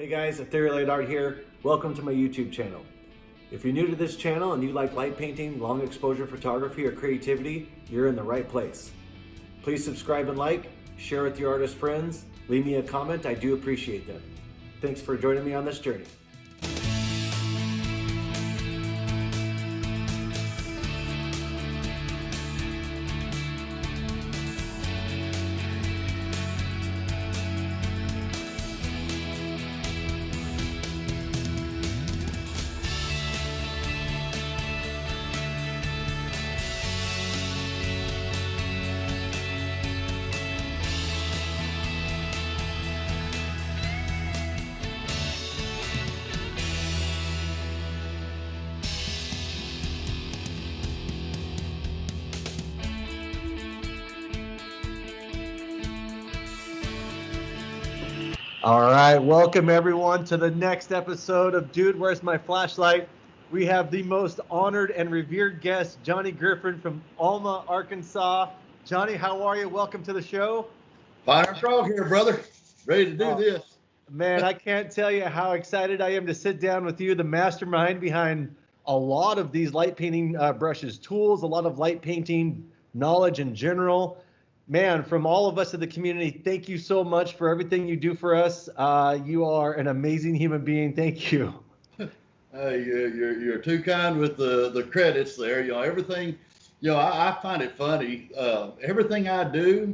Hey guys, Ethereal Light Art here. Welcome to my YouTube channel. If you're new to this channel and you like light painting, long exposure photography, or creativity, you're in the right place. Please subscribe and like, share with your artist friends, leave me a comment, I do appreciate them. Thanks for joining me on this journey. All right, welcome everyone to the next episode of Dude, Where's My Flashlight? We have the most honored and revered guest, Johnny Griffin from Alma, Arkansas. Johnny, how are you? Welcome to the show. Fire and strong here, brother. Ready to do this. Man, I can't tell you how excited I am to sit down with you, the mastermind behind a lot of these light painting brushes, tools, a lot of light painting knowledge in general. Man, from all of us in the community, thank you so much for everything you do for us. You are an amazing human being. Thank you. You're too kind with the credits there. You know, everything, I find it funny. Everything I do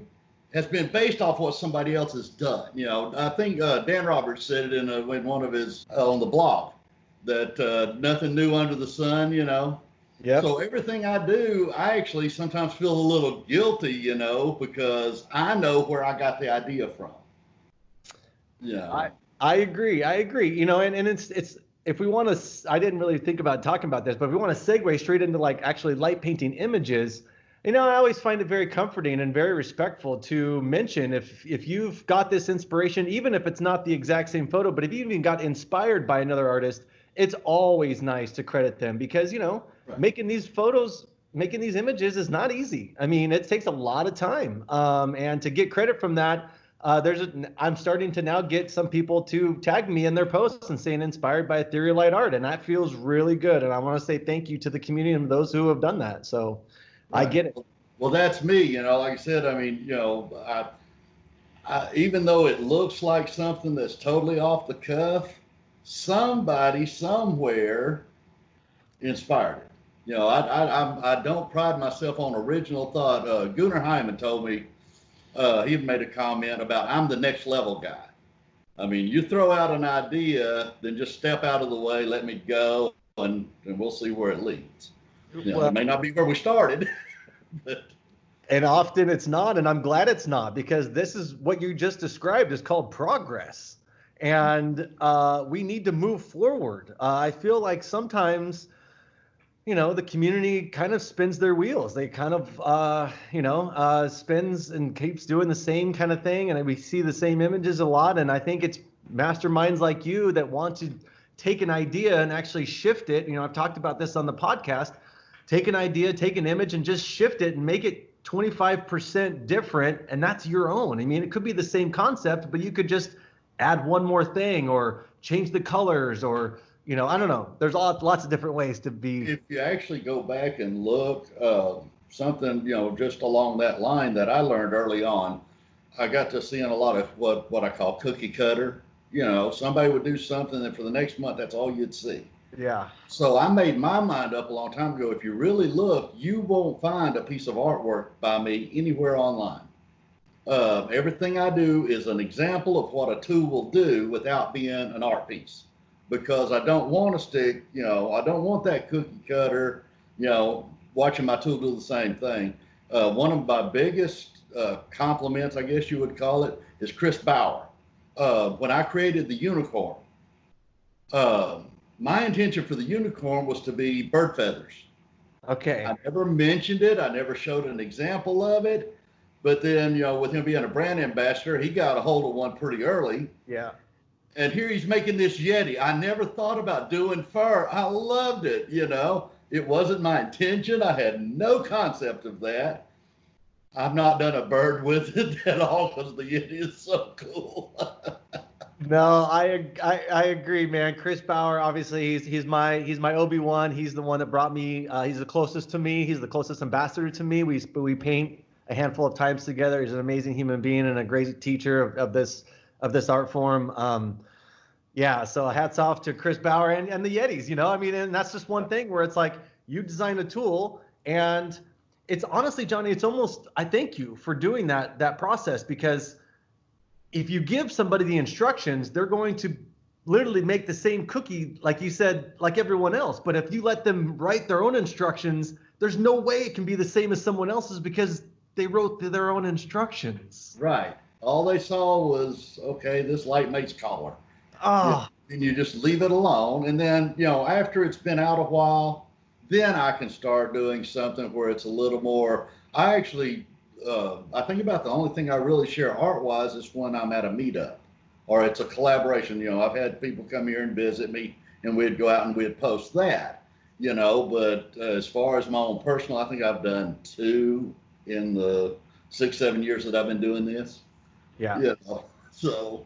has been based off what somebody else has done. You know, I think Dan Roberts said it in one of his on the blog that nothing new under the sun, Yep. So everything I do, I actually sometimes feel a little guilty, because I know where I got the idea from. Yeah. I agree. And it's if we want to, I didn't really think about talking about this, but if we want to segue straight into like actually light painting images, I always find it very comforting and very respectful to mention if you've got this inspiration, even if it's not the exact same photo, but if you even got inspired by another artist, it's always nice to credit them because, right. Making these photos, making these images is not easy. I mean, it takes a lot of time. And to get credit from that, I'm starting to now get some people to tag me in their posts and saying inspired by Ethereal Light Art. And that feels really good. And I want to say thank you to the community and those who have done that. So right. I get it. Well, that's me, like I said, I mean, I even though it looks like something that's totally off the cuff, somebody somewhere inspired it. I don't pride myself on original thought. Gunnar Hyman told me, he made a comment about I'm the next level guy. I mean, you throw out an idea, then just step out of the way, let me go, and we'll see where it leads. It may not be where we started. And often it's not, and I'm glad it's not, because this is what you just described is called progress. And we need to move forward. I feel like sometimes, the community kind of spins their wheels. They kind of, spins and keeps doing the same kind of thing. And we see the same images a lot. And I think it's masterminds like you that want to take an idea and actually shift it. I've talked about this on the podcast. Take an idea, take an image and just shift it and make it 25% different. And that's your own. I mean, it could be the same concept, but you could just add one more thing or change the colors or, I don't know. There's lots of different ways to be. If you actually go back and look, something, just along that line that I learned early on, I got to seeing a lot of what I call cookie cutter. Somebody would do something and for the next month, that's all you'd see. Yeah. So I made my mind up a long time ago. If you really look, you won't find a piece of artwork by me anywhere online. Everything I do is an example of what a tool will do without being an art piece, because I don't want to stick, I don't want that cookie cutter, watching my tool do the same thing. One of my biggest compliments, I guess you would call it, is Chris Bauer. When I created the unicorn, my intention for the unicorn was to be bird feathers. Okay. I never mentioned it. I never showed an example of it. But then, with him being a brand ambassador, he got a hold of one pretty early. Yeah. And here he's making this Yeti. I never thought about doing fur. I loved it, It wasn't my intention. I had no concept of that. I've not done a bird with it at all because the Yeti is so cool. No, I agree, man. Chris Bauer, obviously, he's my Obi-Wan. He's the one that brought me. He's the closest to me. He's the closest ambassador to me. We paint a handful of times together. He's an amazing human being and a great teacher of this art form. Yeah, so hats off to Chris Bauer and the Yetis. I mean, and that's just one thing where it's like you design a tool, and it's honestly, Johnny, it's almost I thank you for doing that process, because if you give somebody the instructions, they're going to literally make the same cookie, like you said, like everyone else. But if you let them write their own instructions, there's no way it can be the same as someone else's, because they wrote their own instructions. Right. All they saw was, okay, this light makes color. Oh, And you just leave it alone. And then, after it's been out a while, then I can start doing something where it's a little more. I think about the only thing I really share art wise is when I'm at a meetup or it's a collaboration. I've had people come here and visit me, and we'd go out and we'd post that, but as far as my own personal, I think I've done two in the 6, 7 years that I've been doing this. yeah. So.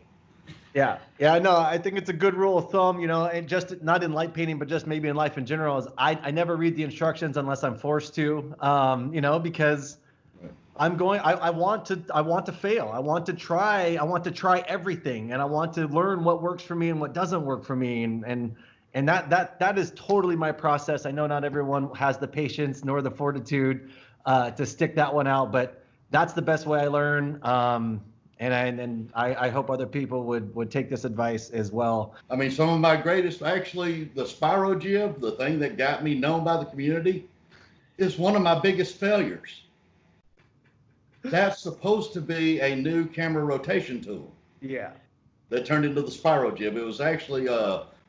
Yeah, no, I think it's a good rule of thumb, and just not in light painting, but just maybe in life in general, is I never read the instructions unless I'm forced to, because I want to fail. I want to try everything, and I want to learn what works for me and what doesn't work for me. And that is totally my process. I know not everyone has the patience nor the fortitude to stick that one out, but that's the best way I learn. And I hope other people would take this advice as well. I mean, some of my greatest, actually, the Spyro Jib, the thing that got me known by the community, is one of my biggest failures. That's supposed to be a new camera rotation tool. Yeah. That turned into the Spyro Jib. It was actually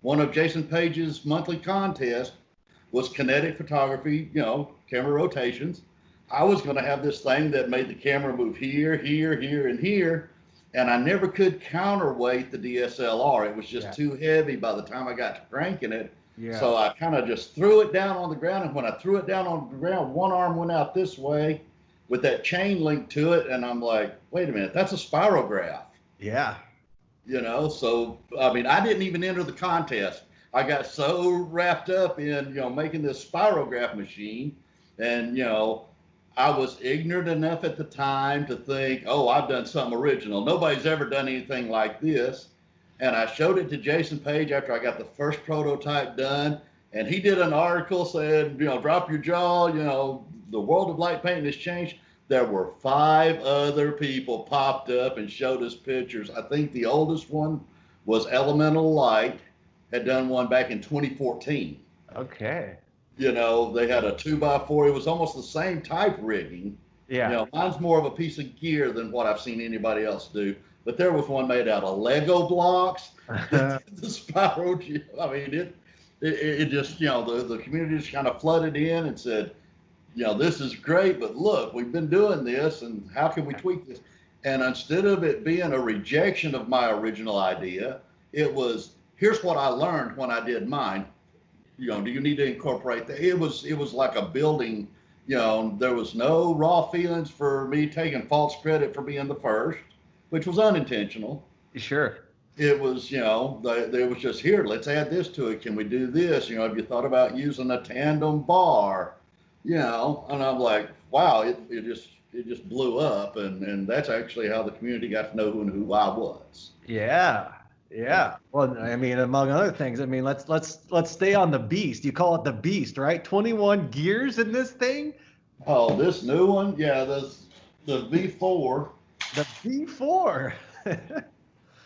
one of Jason Page's monthly contests was kinetic photography, camera rotations. I was going to have this thing that made the camera move here, here, here, and here, and I never could counterweight the DSLR. It was just too heavy by the time I got to cranking it. Yeah. So I kind of just threw it down on the ground, and when I threw it down on the ground, one arm went out this way with that chain linked to it, and I'm like, wait a minute, that's a spirograph. Yeah. So, I mean, I didn't even enter the contest. I got so wrapped up in, making this spirograph machine, and, I was ignorant enough at the time to think, oh, I've done something original. Nobody's ever done anything like this. And I showed it to Jason Page after I got the first prototype done. And he did an article saying, drop your jaw, the world of light painting has changed. There were 5 other people popped up and showed us pictures. I think the oldest one was Elemental Light, had done one back in 2014. Okay. They had a 2x4. It was almost the same type rigging. Yeah. Mine's more of a piece of gear than what I've seen anybody else do. But there was one made out of Lego blocks. The Spyro Jib. I mean, it just, the community just kind of flooded in and said, this is great, but look, we've been doing this, and how can we tweak this? And instead of it being a rejection of my original idea, it was, here's what I learned when I did mine. Do you need to incorporate that? It was like a building, there was no raw feelings for me taking false credit for being the first, which was unintentional. Sure. It was, there was just, here, let's add this to it. Can we do this? Have you thought about using a tandem bar? And I'm like, wow, it just blew up. And that's actually how the community got to know who I was. Yeah. Yeah. Well, I mean, among other things, I mean, let's stay on the beast. You call it the beast, right? 21 gears in this thing? Oh, this new one? Yeah, the V4. The V4.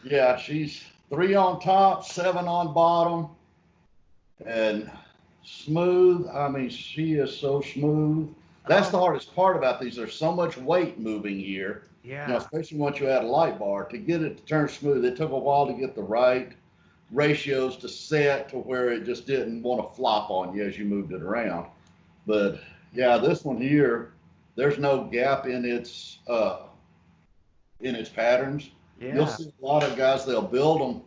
Yeah, she's 3 on top, 7 on bottom, and smooth. I mean, she is so smooth. That's the hardest part about these. There's so much weight moving here. Yeah. Especially once you add a light bar. To get it to turn smooth, it took a while to get the right ratios to set to where it just didn't want to flop on you as you moved it around. But yeah, this one here, there's no gap in its patterns. Yeah. You'll see a lot of guys, they'll build them,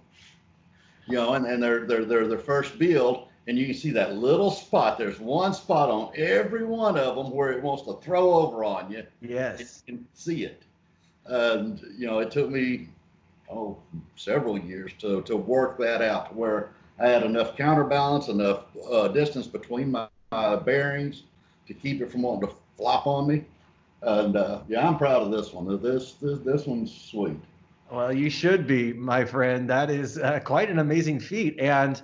and they're their first build, and you can see that little spot. There's one spot on every one of them where it wants to throw over on you. Yes. You can see it. And, it took me several years to work that out to where I had enough counterbalance, enough distance between my bearings to keep it from wanting to flop on me. And yeah, I'm proud of this one. This one's sweet. Well, you should be, my friend. That is quite an amazing feat. And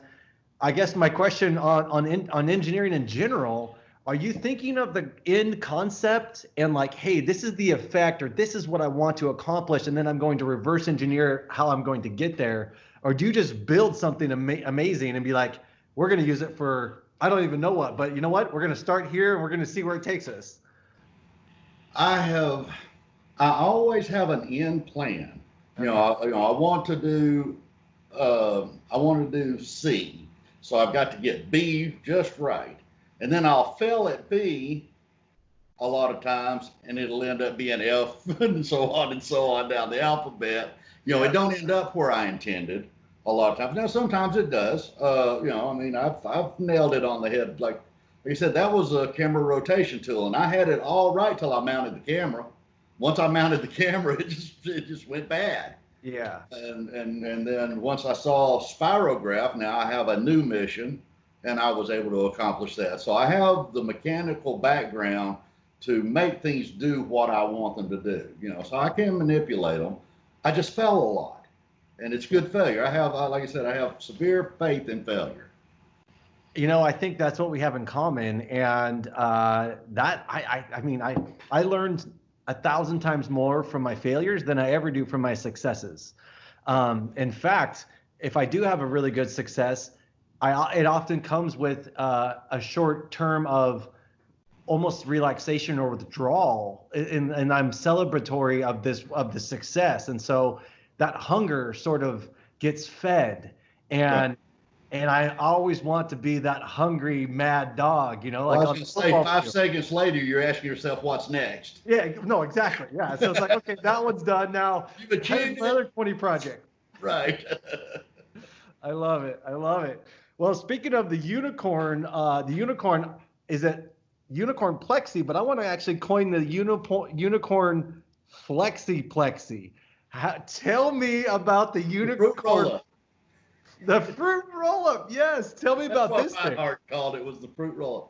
I guess my question on engineering in general, are you thinking of the end concept and like, hey, this is the effect, or this is what I want to accomplish, and then I'm going to reverse engineer how I'm going to get there? Or do you just build something amazing and be like, we're going to use it for, I don't even know what, but you know what? We're going to start here and we're going to see where it takes us. I always have an end plan. You know, I want to do C, so I've got to get B just right, and then I'll fail at B a lot of times, and it'll end up being F and so on down the alphabet. You know, it don't end up where I intended a lot of times. Now, sometimes it does. You know, I mean, I've nailed it on the head. Like you said, that was a camera rotation tool, and I had it all right till I mounted the camera. Once I mounted the camera, it just went bad. Yeah. And then once I saw spirograph, now I have a new mission, and I was able to accomplish that. So I have the mechanical background to make things do what I want them to do. You know, so I can manipulate them. I just fail a lot, and it's good failure. Like I said, I have severe faith in failure. You know, I think that's what we have in common, and I mean, I learned 1,000 times more from my failures than I ever do from my successes. In fact, if I do have a really good success, it often comes with a short term of almost relaxation or withdrawal, and I'm celebratory of the success, and so that hunger sort of gets fed, and I always want to be that hungry mad dog, you know, like well, I was going to say 5 seconds later, you're asking yourself what's next. Yeah, no, exactly. Yeah, so it's like, okay, that one's done now. You've achieved another 20 project. Right. I love it. I love it. Well, speaking of the unicorn is it unicorn plexi, but I want to actually coin the unicorn flexi. Tell me about the unicorn. The fruit roll-up, yes. Tell me about this thing. That's what my heart called it, was the fruit roll-up.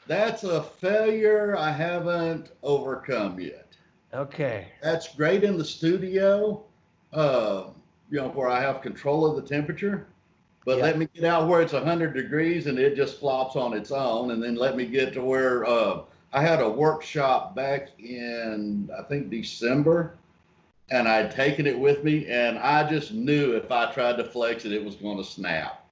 That's a failure I haven't overcome yet. Okay. That's great in the studio, you know, where I have control of the temperature. But let me get out where it's 100 degrees and it just flops on its own. And then let me get to where I had a workshop back in, I think, December. And I'd taken it with me, and I just knew if I tried to flex it, it was going to snap.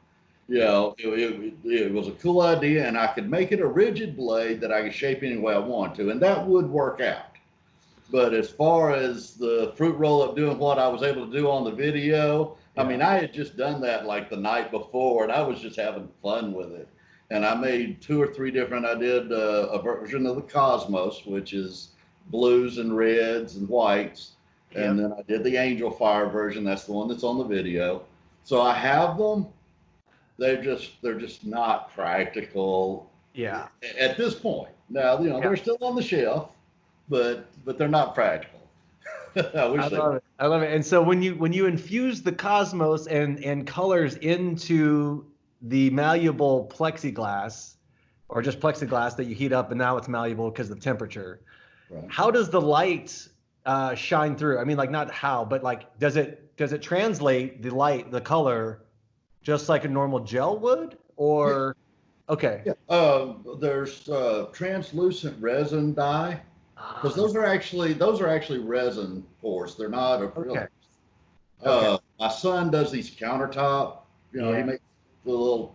You know, it was a cool idea, and I could make it a rigid blade that I could shape any way I want to, and that would work out. But as far as the fruit roll-up doing what I was able to do on the video, I mean, I had just done that like the night before, and I was just having fun with it. And I made 2 or 3 different, I did a version of the Cosmos, which is blues and reds and whites. And then I did the Angel Fire version. That's the one that's on the video. So I have them. They're just not practical. Yeah. At this point. Now, you know, they're still on the shelf, but they're not practical. I love it. I love it. And so when you infuse the Cosmos and colors into the malleable plexiglass, or just plexiglass that you heat up and now it's malleable because of the temperature, how does the light shine through? I mean, like, not how, but like, does it translate the light, the color, just like a normal gel would? Or okay. There's translucent resin dye, because those are actually resin pores. They're not acrylic. My son does these countertop. You know, he makes the little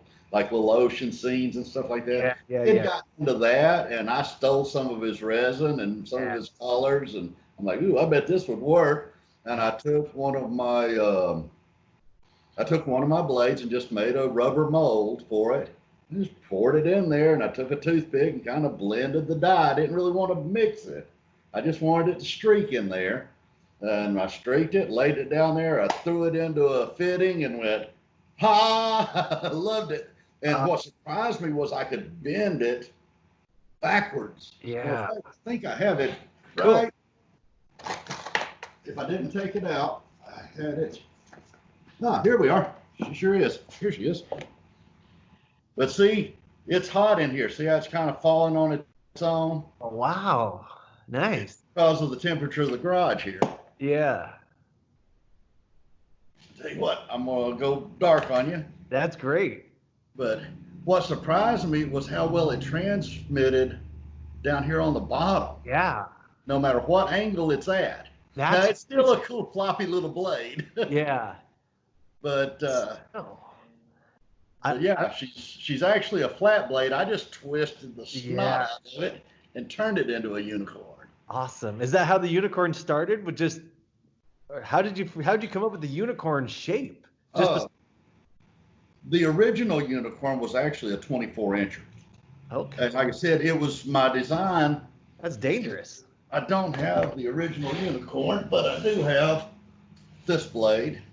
ocean scenes and stuff like that. He got into that, and I stole some of his resin and some of his colors, and I'm like, ooh, I bet this would work. And I took one of my blades and just made a rubber mold for it. I just poured it in there, and I took a toothpick and kind of blended the dye. I didn't really want to mix it. I just wanted it to streak in there. And I streaked it, laid it down there. I threw it into a fitting and went, ha! I loved it. And what surprised me was I could bend it backwards. Yeah. So I think I have it right. If I didn't take it out, Cat itch. Ah, here we are. She sure is. Here she is. But see, it's hot in here. See how it's kind of falling on its own? Oh, wow. Nice. Because of the temperature of the garage here. Yeah. Tell you what, I'm going to go dark on you. That's great. But what surprised me was how well it transmitted down here on the bottom. Yeah. No matter what angle it's at. Now, it's still a cool floppy little blade. Yeah. But oh. yeah, she's actually a flat blade. I just twisted the snot out of it and turned it into a unicorn. Awesome. Is that how the unicorn started? With just how did you come up with the unicorn shape? The original unicorn was actually a 24-incher. Okay. And like I said, it was my design. That's dangerous. I don't have the original unicorn, but I do have this blade.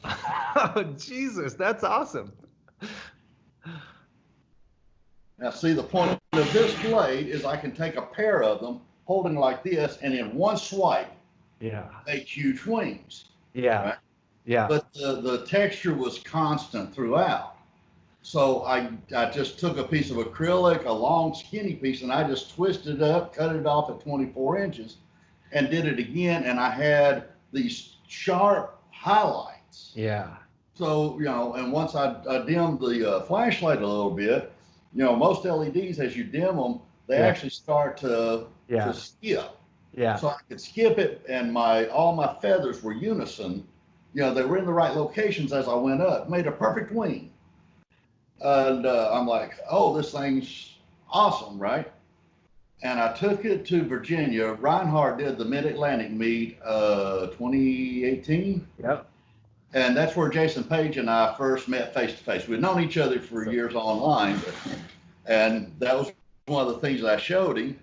Oh, Jesus, that's awesome. Now, see, the point of this blade is I can take a pair of them, holding like this, and in one swipe, make huge wings. Yeah. Right? Yeah. But the texture was constant throughout. So I just took a piece of acrylic, a long skinny piece, and I just twisted it up, cut it off at 24 inches, and did it again. And I had these sharp highlights. Yeah. So, and once I dimmed the flashlight a little bit, most LEDs, as you dim them, they actually start to skip. Yeah. So I could skip it, and all my feathers were unison. They were in the right locations as I went up, made a perfect wing. And I'm like, oh, this thing's awesome, right? And I took it to Virginia. Reinhardt did the Mid-Atlantic meet 2018. Yep. And that's where Jason Page and I first met face to face. We'd known each other for years online, and that was one of the things that I showed him.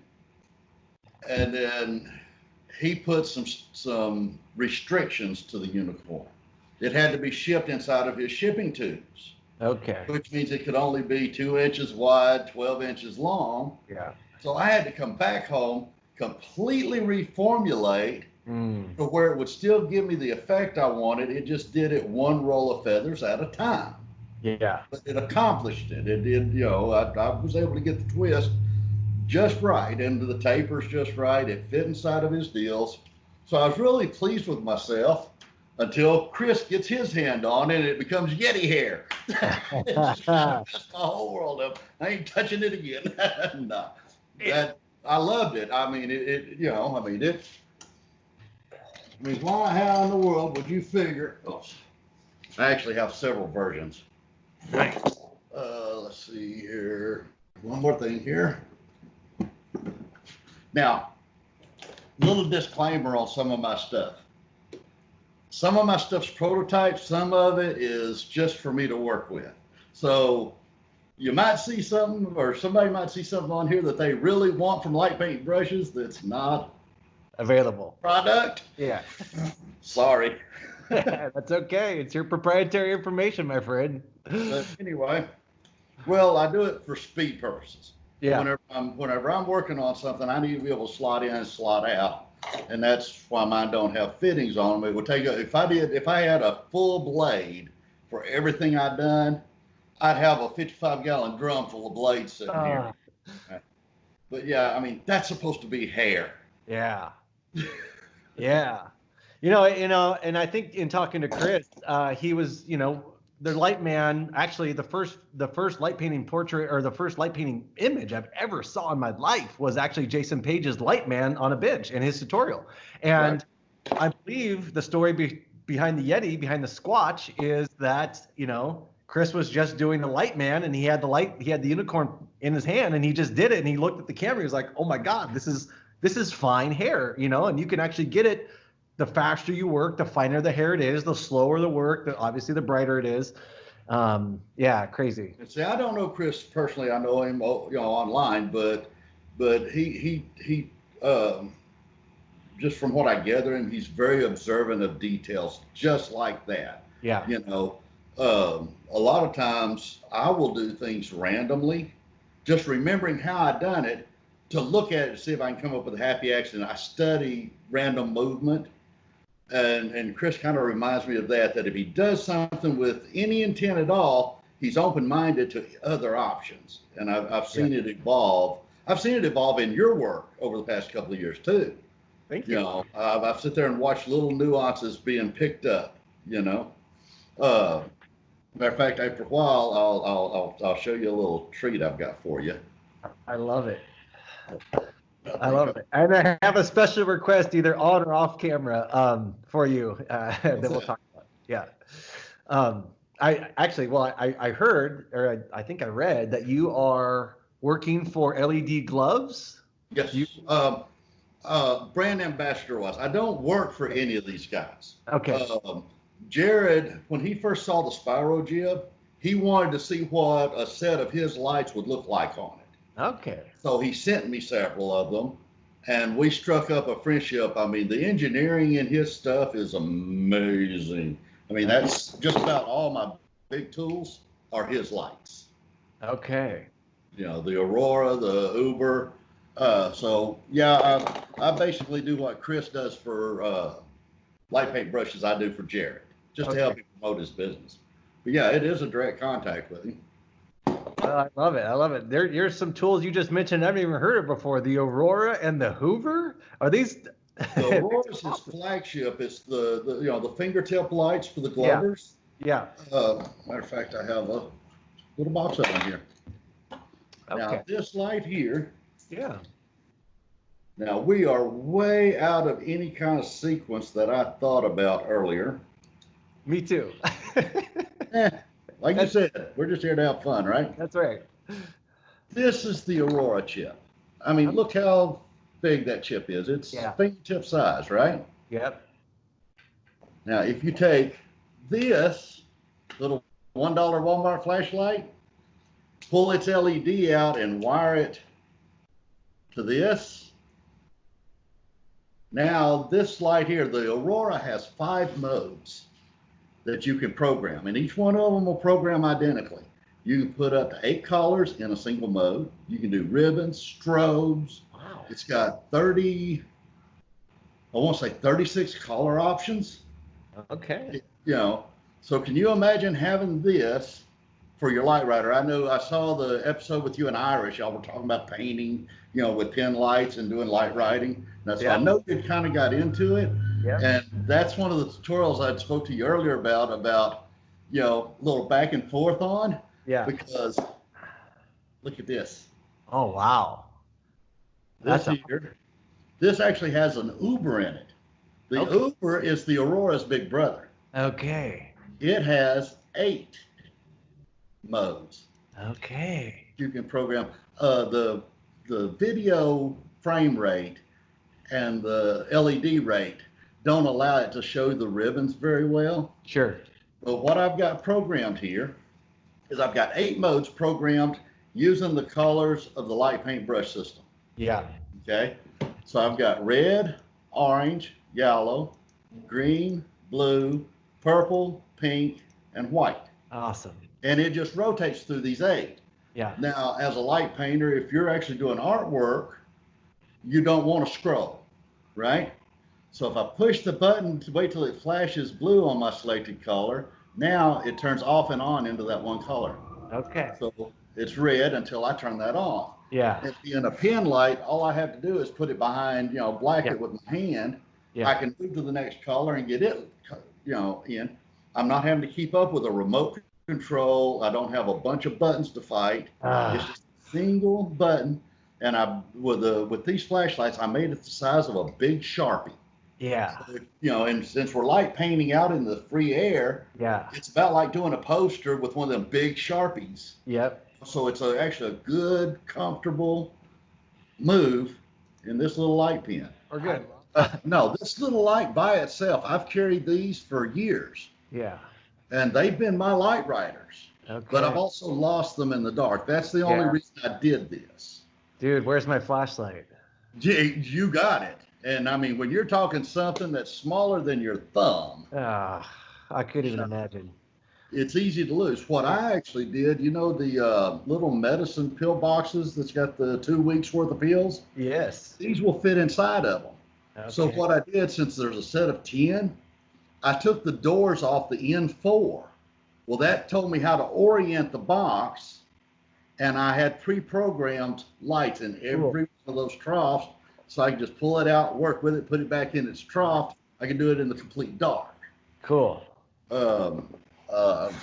And then he put some restrictions to the unicorn. It had to be shipped inside of his shipping tubes. Okay. Which means it could only be 2 inches wide, 12 inches long. Yeah. So I had to come back home, completely reformulate to where it would still give me the effect I wanted. It just did it one roll of feathers at a time. Yeah. But it accomplished it. It did, I was able to get the twist just right, and the tapers just right. It fit inside of his deals. So I was really pleased with myself until Chris gets his hand on it and it becomes Yeti hair. It just messed my whole world up. I ain't touching it again. No. I loved it. I mean, why, how in the world would you figure? Oh, I actually have several versions. Nice. Let's see here. One more thing here. Now, little disclaimer on some of my stuff. Some of my stuff's prototype. Some of it is just for me to work with. So you might see something, or somebody might see something on here that they really want from light paint brushes that's not available product. Yeah. Sorry. That's okay. It's your proprietary information, my friend. But anyway, well, I do it for speed purposes. Yeah. Whenever I'm working on something, I need to be able to slot in and slot out, and that's why mine don't have fittings on them. It would take if I had a full blade for everything I'd done, I'd have a 55-gallon drum full of blades sitting here. But yeah, I mean, that's supposed to be hair. Yeah. Yeah. And I think in talking to Chris, he was, the light man, actually the first light painting portrait, or the first light painting image I've ever saw in my life was actually Jason Page's light man on a bench in his tutorial. And right. I believe the story behind the Yeti, behind the Squatch, is that, Chris was just doing the light man, and he had the unicorn in his hand, and he just did it. And he looked at the camera. He was like, "Oh my God, this is fine hair," and you can actually get it. The faster you work, the finer the hair it is. The slower the work, obviously the brighter it is. Yeah, crazy. See, I don't know Chris personally. I know him, online, but he just from what I gather him, he's very observant of details, just like that. Yeah. A lot of times I will do things randomly, just remembering how I done it, to look at it to see if I can come up with a happy accident. I study random movement, And Chris kind of reminds me of that if he does something with any intent at all, he's open-minded to other options. And I've seen it evolve. I've seen it evolve in your work over the past couple of years too. Thank you. You know, I've sit there and watched little nuances being picked up. You know, matter of fact, after a while, I'll show you a little treat I've got for you. I love it. I love it. And I have a special request, either on or off camera, for you that we'll talk about. Yeah. I heard, or I think I read that you are working for LED.gloves. Yes. Brand ambassador was. I don't work for any of these guys. Okay. Jared, when he first saw the spiral jib, he wanted to see what a set of his lights would look like on it. Okay. So he sent me several of them, and we struck up a friendship. I mean, the engineering in his stuff is amazing. I mean, that's just about all my big tools are his lights. Okay. You know, the Aurora, the Uber. So yeah, I basically do what Chris does for light paint brushes. I do for Jared, just to help him promote his business. But yeah, it is a direct contact with him. I love it. I love it. Here's some tools you just mentioned. I haven't even heard it before. The Aurora and the Hoover. Are these? The Aurora is his flagship. It's the fingertip lights for the glovers. Yeah. Matter of fact, I have a little box of them here. Okay. Now this light here. Yeah. Now we are way out of any kind of sequence that I thought about earlier. Me too. Like you said, we're just here to have fun, right? That's right. This is the Aurora chip. I mean, look how big that chip is. It's fingertip size, right? Yep. Now, if you take this little $1 Walmart flashlight, pull its LED out and wire it to this. Now, this light here, the Aurora has 5 modes that you can program, and each one of them will program identically. You can put up to 8 colors in a single mode. You can do ribbons, strobes. Wow. It's got 36 color options. Okay. You know, so can you imagine having this for your light writer? I know I saw the episode with you and Irish. Y'all were talking about painting, you know, with pen lights and doing light writing. Now, so I know you kind of got into it. Yeah. And that's one of the tutorials I spoke to you earlier about, you know, a little back and forth on. Yeah. Because look at this. Oh, wow. This actually has an Uber in it. The Uber is the Aurora's big brother. Okay. It has 8 modes. Okay. You can program the video frame rate and the LED rate don't allow it to show the ribbons very well. Sure. But what I've got programmed here is I've got 8 modes programmed using the colors of the light paint brush system. Yeah. Okay. So I've got red, orange, yellow, green, blue, purple, pink, and white. Awesome. And it just rotates through these 8. Yeah. Now, as a light painter, if you're actually doing artwork, you don't want to scroll, right? So if I push the button to wait till it flashes blue on my selected color, now it turns off and on into that one color. Okay. So it's red until I turn that on. Yeah. If in a pen light, all I have to do is put it behind, you know, black it with my hand. Yeah. I can move to the next color and get it, you know, in. I'm not having to keep up with a remote control. I don't have a bunch of buttons to fight. It's just a single button. And with these flashlights, I made it the size of a big Sharpie. Yeah. So, you know, and since we're light painting out in the free air, it's about like doing a poster with one of them big Sharpies. Yep. So it's actually a good, comfortable move in this little light pen. We're good. No, this little light by itself, I've carried these for years. Yeah. And they've been my light riders. Okay. But I've also lost them in the dark. That's the only reason I did this. Dude, where's my flashlight? You got it. And I mean, when you're talking something that's smaller than your thumb. I couldn't even imagine. It's easy to lose. What I actually did, you know, the little medicine pill boxes that's got the 2 weeks worth of pills? Yes. These will fit inside of them. So Okay. what I did, since there's a set of 10, I took the doors off the N4. Well, that told me how to orient the box, and I had pre-programmed lights in Cool. every one of those troughs, so I could just pull it out, work with it, put it back in its trough. I can do it in the complete dark. Cool. Um,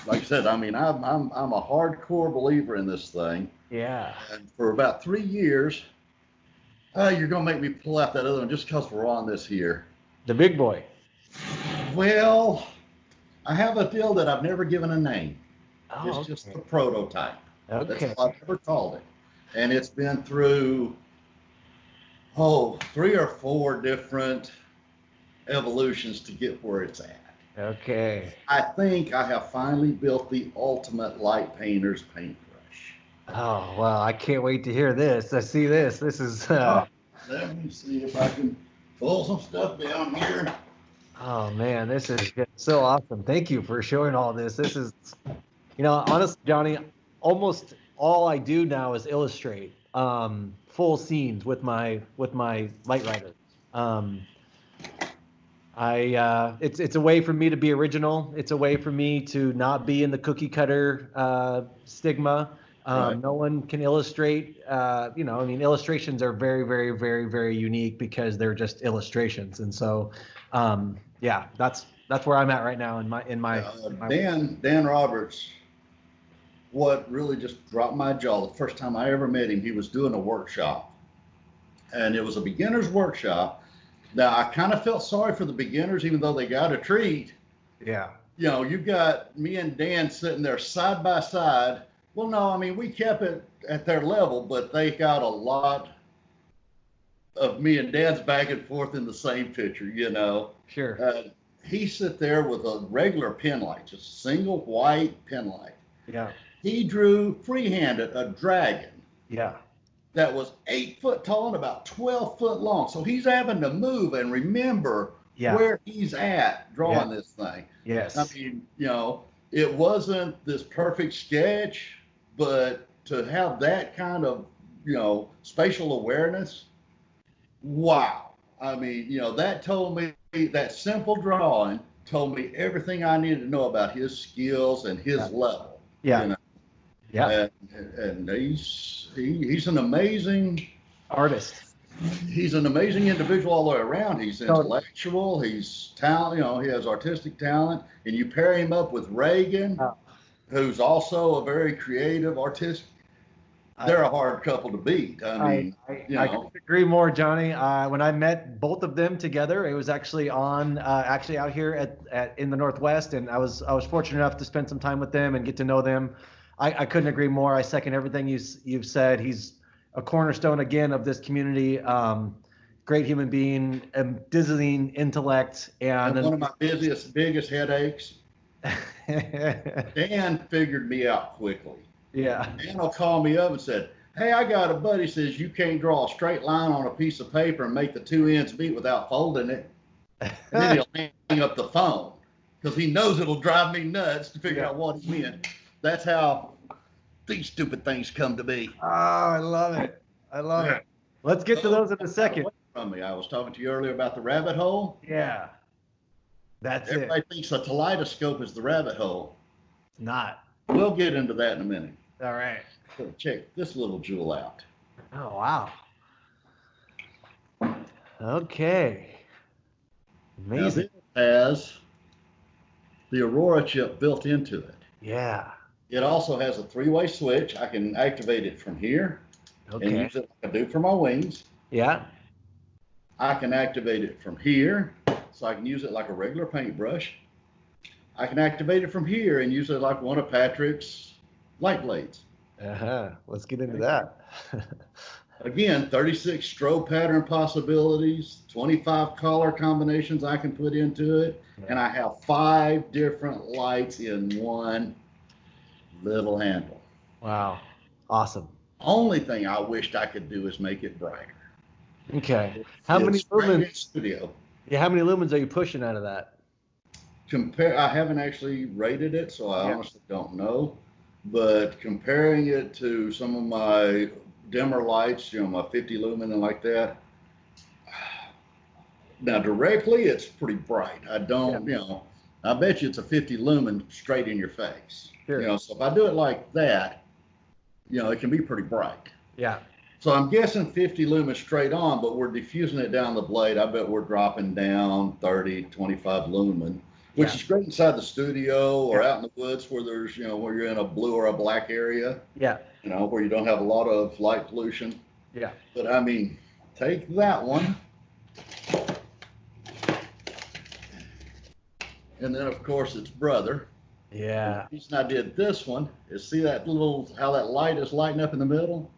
like I said, I mean, I'm a hardcore believer in this thing, Yeah. and for about 3 years, you're gonna make me pull out that other one just because we're on this here. The big boy. Well, I have a deal that I've never given a name. It's Oh, just okay. the prototype. That's Okay. all I've ever called it. And it's been through, 3 or 4 different evolutions to get where it's at. Okay. I think I have finally built the ultimate light painter's paintbrush. Oh, well, I can't wait to hear this. I see this. This is Let me see if I can pull some stuff down here. oh man, this is so awesome. Thank you for showing all this. This is, honestly, Johnny, almost all I do now is illustrate full scenes with my light writer. Um, it's a way for me to be original. It's a way for me to not be in the cookie cutter stigma. Right. No one can illustrate. I mean, illustrations are very, very, very, very unique because they're just illustrations. And so, yeah, that's where I'm at right now in my Dan Roberts, what really just dropped my jaw, the first time I ever met him, he was doing a workshop, and it was a beginner's workshop. Now, I kind of felt sorry for the beginners, even though they got a treat. yeah, You've got me and Dan sitting there side by side. Well, no, I mean, we kept it at their level, but they got a lot of me and Dan's back and forth in the same picture. sure, He sit there with a regular pen light, just a single white pen light. yeah, He drew freehanded a dragon yeah, that was 8 foot tall and about 12 foot long. So he's having to move and remember yeah, where he's at drawing yeah, this thing. I yes, mean, it wasn't this perfect sketch, but to have that kind of, spatial awareness, wow. I mean, that told me, that simple drawing told me everything I needed to know about his skills and his yeah, level. yeah, yeah. And he's an amazing Artist. individual all the way around. He's Totally. intellectual, he's talent, he has artistic talent, and you pair him up with Reagan, Uh, who's also a very creative artist. They're a hard couple to beat. I mean, I couldn't agree more, Johnny. When I met both of them together, it was actually actually out here in the Northwest, and I was fortunate enough to spend some time with them and get to know them. I couldn't agree more. I second everything you've said. He's a cornerstone again of this community. Great human being, dizzying intellect, and one and of my biggest headaches, Dan figured me out quickly. yeah. Dan will call me up and said, "Hey, I got a buddy says you can't draw a straight line on a piece of paper and make the two ends meet without folding it." And then he'll hang up the phone because he knows it'll drive me nuts to figure out what he meant. That's how these stupid things come to be. Oh, I love it. I love it. Let's get to those in a second. From me, I was talking to you earlier about the rabbit hole. Yeah, that's Everybody it. thinks a kaleidoscope is the rabbit hole. It's not. We'll get into that in a minute. All right. So check this little jewel out. Oh, wow. Okay. Now Amazing. this has the Aurora chip built into it. Yeah. It also has a 3-way switch. I can activate it from here and Okay. use it like I do for my wings. Yeah. I can activate it from here, so I can use it like a regular paintbrush. I can activate it from here and use it like one of Patrick's light blades. Uh-huh. Let's get into that. Again, 36 strobe pattern possibilities, 25 color combinations I can put into it, and I have 5 different lights in one little handle. Wow. Awesome. Only thing I wished I could do is make it brighter. Okay. How many It's right in lumens? studio. Yeah, how many lumens are you pushing out of that? I haven't actually rated it, so I honestly don't know. But comparing it to some of my dimmer lights, my 50 lumen and like that, Now directly, it's pretty bright. I Yeah. don't, I bet you it's a 50 lumen straight in your face. Sure. So if I do it like that, it can be pretty bright. Yeah. So I'm guessing 50 lumen straight on, but we're diffusing it down the blade. I bet we're dropping down 30, 25 lumen, which is great inside the studio or out in the woods where there's, where you're in a blue or a black area. Yeah. Where you don't have a lot of light pollution. Yeah. But I mean, take that one. And then of course its brother. Yeah. The reason I did this one is see that how that light is lighting up in the middle?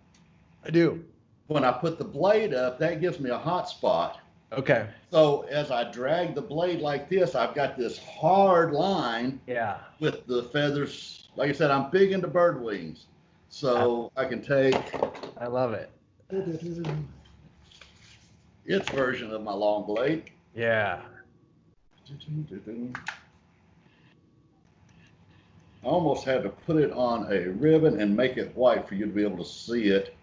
I do. When I put the blade up, that gives me a hot spot. Okay. So as I drag the blade like this, I've got this hard line with the feathers. Like I said, I'm big into bird wings. So I can take. I love it. Its version of my long blade. Yeah. I almost had to put it on a ribbon and make it white for you to be able to see it.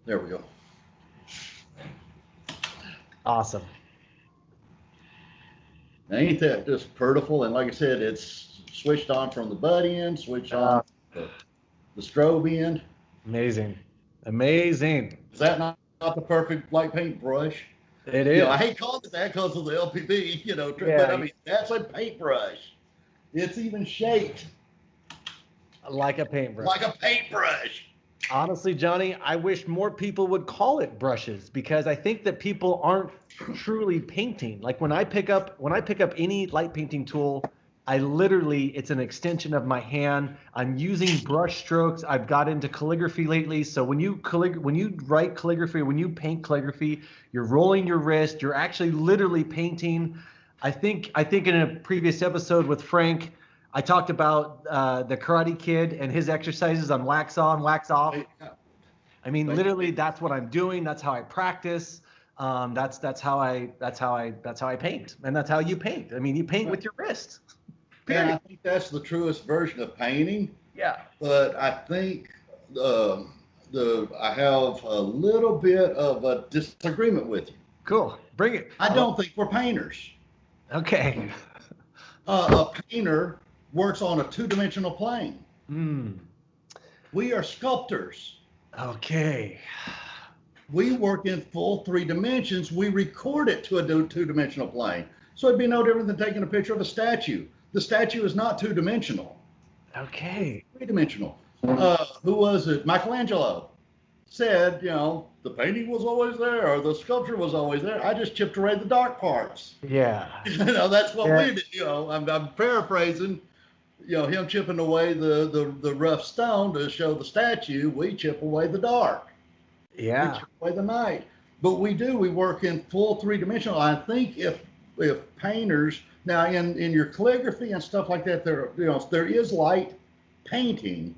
There we go. Awesome. Now, ain't that just beautiful? And like I said, it's switched on from the butt end, switched on the strobe end. Amazing. Amazing. Is that not the perfect light paint brush? It is. I hate calling it that because of the LPB, but I mean, that's a paintbrush. It's even shaped like a paintbrush. Like a paintbrush. Honestly, Johnny, I wish more people would call it brushes because I think that people aren't truly painting. Like when I pick up any light painting tool, it's an extension of my hand. I'm using brush strokes. I've got into calligraphy lately. So when you write calligraphy, when you paint calligraphy, you're rolling your wrist. You're actually literally painting. I think in a previous episode with Frank, I talked about the Karate Kid and his exercises on wax on, wax off. I mean, literally, that's what I'm doing. That's how I practice. That's how I paint, and that's how you paint. I mean, you paint with your wrist. And I think that's the truest version of painting. Yeah. But I think I have a little bit of a disagreement with you. Cool. Bring it. I don't think we're painters. Okay. A painter works on a two-dimensional plane. We are sculptors. Okay. We work in full 3 dimensions. We record it to a two-dimensional plane. So it'd be no different than taking a picture of a statue. The statue is not two-dimensional. Okay. 3-dimensional. Who was it? Michelangelo said, the painting was always there, or the sculpture was always there. I just chipped away the dark parts. Yeah. That's what we did. I'm paraphrasing. Him chipping away the rough stone to show the statue. We chip away the dark. Yeah. We chip away the night. But we work in full 3-dimensional. I think if painters now in your calligraphy and stuff like that, there is light painting,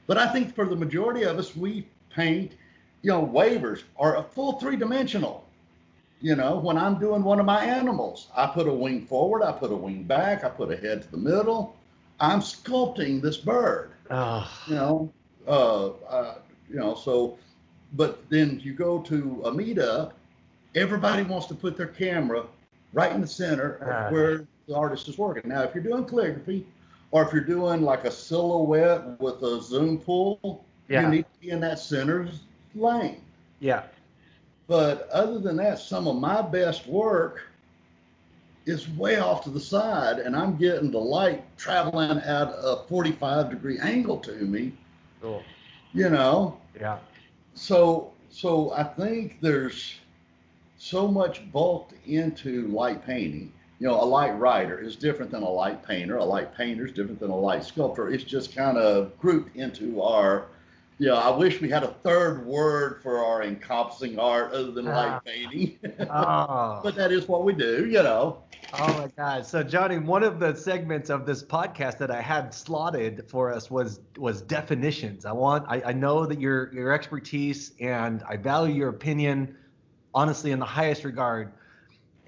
but I think for the majority of us, we paint, waivers are a full 3-dimensional. When I'm doing one of my animals, I put a wing forward, I put a wing back, I put a head to the middle. I'm sculpting this bird. So, but then you go to a meetup, everybody wants to put their camera right in the center of where the artist is working. Now, if you're doing calligraphy, or if you're doing like a silhouette with a zoom pull, you need to be in that center lane. Yeah. But other than that, some of my best work is way off to the side, and I'm getting the light traveling at a 45-degree angle to me. Cool. Yeah. So I think there's so much bulked into light painting. A light writer is different than a light painter. A light painter is different than a light sculptor. It's just kind of grouped into our, I wish we had a third word for our encompassing art other than light painting. But that is what we do, Oh my God. So Johnny, one of the segments of this podcast that I had slotted for us was definitions. I know that your expertise, and I value your opinion, honestly, in the highest regard.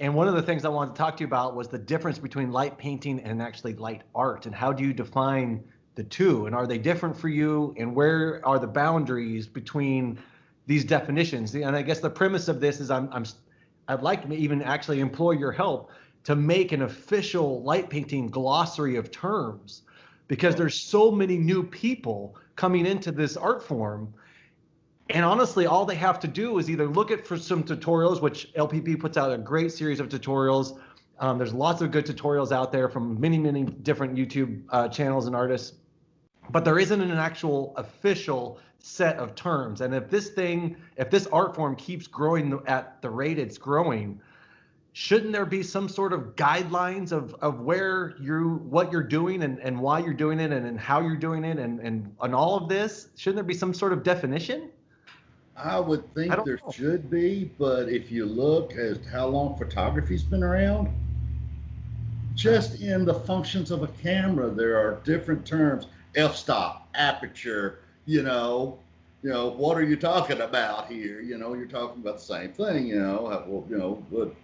And one of the things I wanted to talk to you about was the difference between light painting and actually light art, and how do you define the two, and are they different for you, and where are the boundaries between these definitions? And I guess the premise of this is I'd like to even actually employ your help to make an official light painting glossary of terms, because there's so many new people coming into this art form. And honestly, all they have to do is either look at for some tutorials, which LPP puts out a great series of tutorials. There's lots of good tutorials out there from many, many different YouTube channels and artists, but there isn't an actual official set of terms. And if this art form keeps growing at the rate it's growing, shouldn't there be some sort of guidelines of what you're doing and why you're doing it and how you're doing it and all of this? Shouldn't there be some sort of definition? I would think there should be, but if you look at how long photography's been around, just in the functions of a camera, there are different terms: f-stop, aperture. What are you talking about here? You're talking about the same thing. But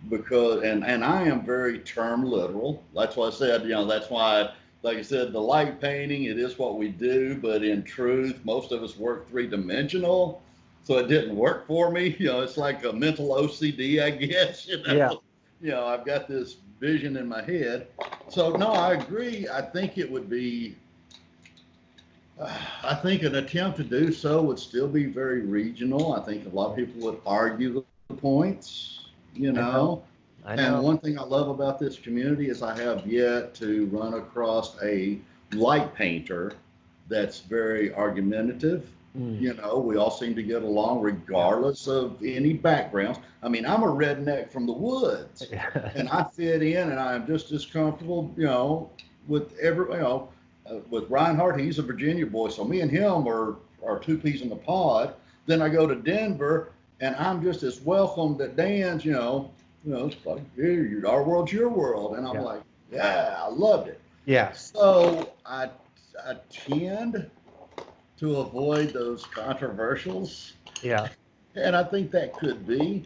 because and I am very term literal. That's why I said, that's why, like I said, the light painting, it is what we do, but in truth, most of us work three-dimensional, so it didn't work for me. It's like a mental OCD, I guess. Yeah. I've got this vision in my head. So no, I agree. I think it would be. I think an attempt to do so would still be very regional. I think a lot of people would argue the points. I know. And one thing I love about this community is I have yet to run across a light painter that's very argumentative. We all seem to get along regardless of any backgrounds. I mean, I'm a redneck from the woods, and I fit in, and I am just as comfortable, with with Reinhardt. He's a Virginia boy, so me and him are two peas in the pod. Then I go to Denver, and I'm just as welcomed at Dan's, it's like, hey, our world's your world. And I'm like, yeah, I loved it. Yeah. So I tend to avoid those controversials. Yeah. And I think that could be.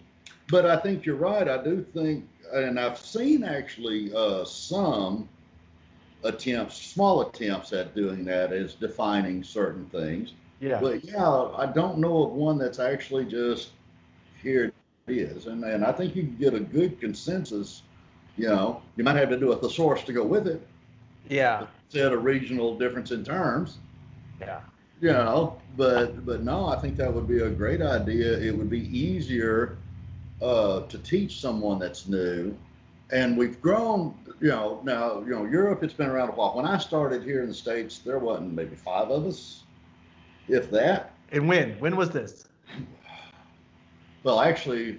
But I think you're right. I do think, and I've seen actually some small attempts at doing that, is defining certain things. Yeah. But I don't know of one that's actually just here it is. And I think you can get a good consensus. You might have to do a thesaurus to go with it. Yeah. Instead of regional difference in terms. Yeah. But no, I think that would be a great idea. It would be easier to teach someone that's new. And we've grown, now, Europe, it's been around a while. When I started here in the States, there wasn't maybe 5 of us, if that. And when was this? Well, actually,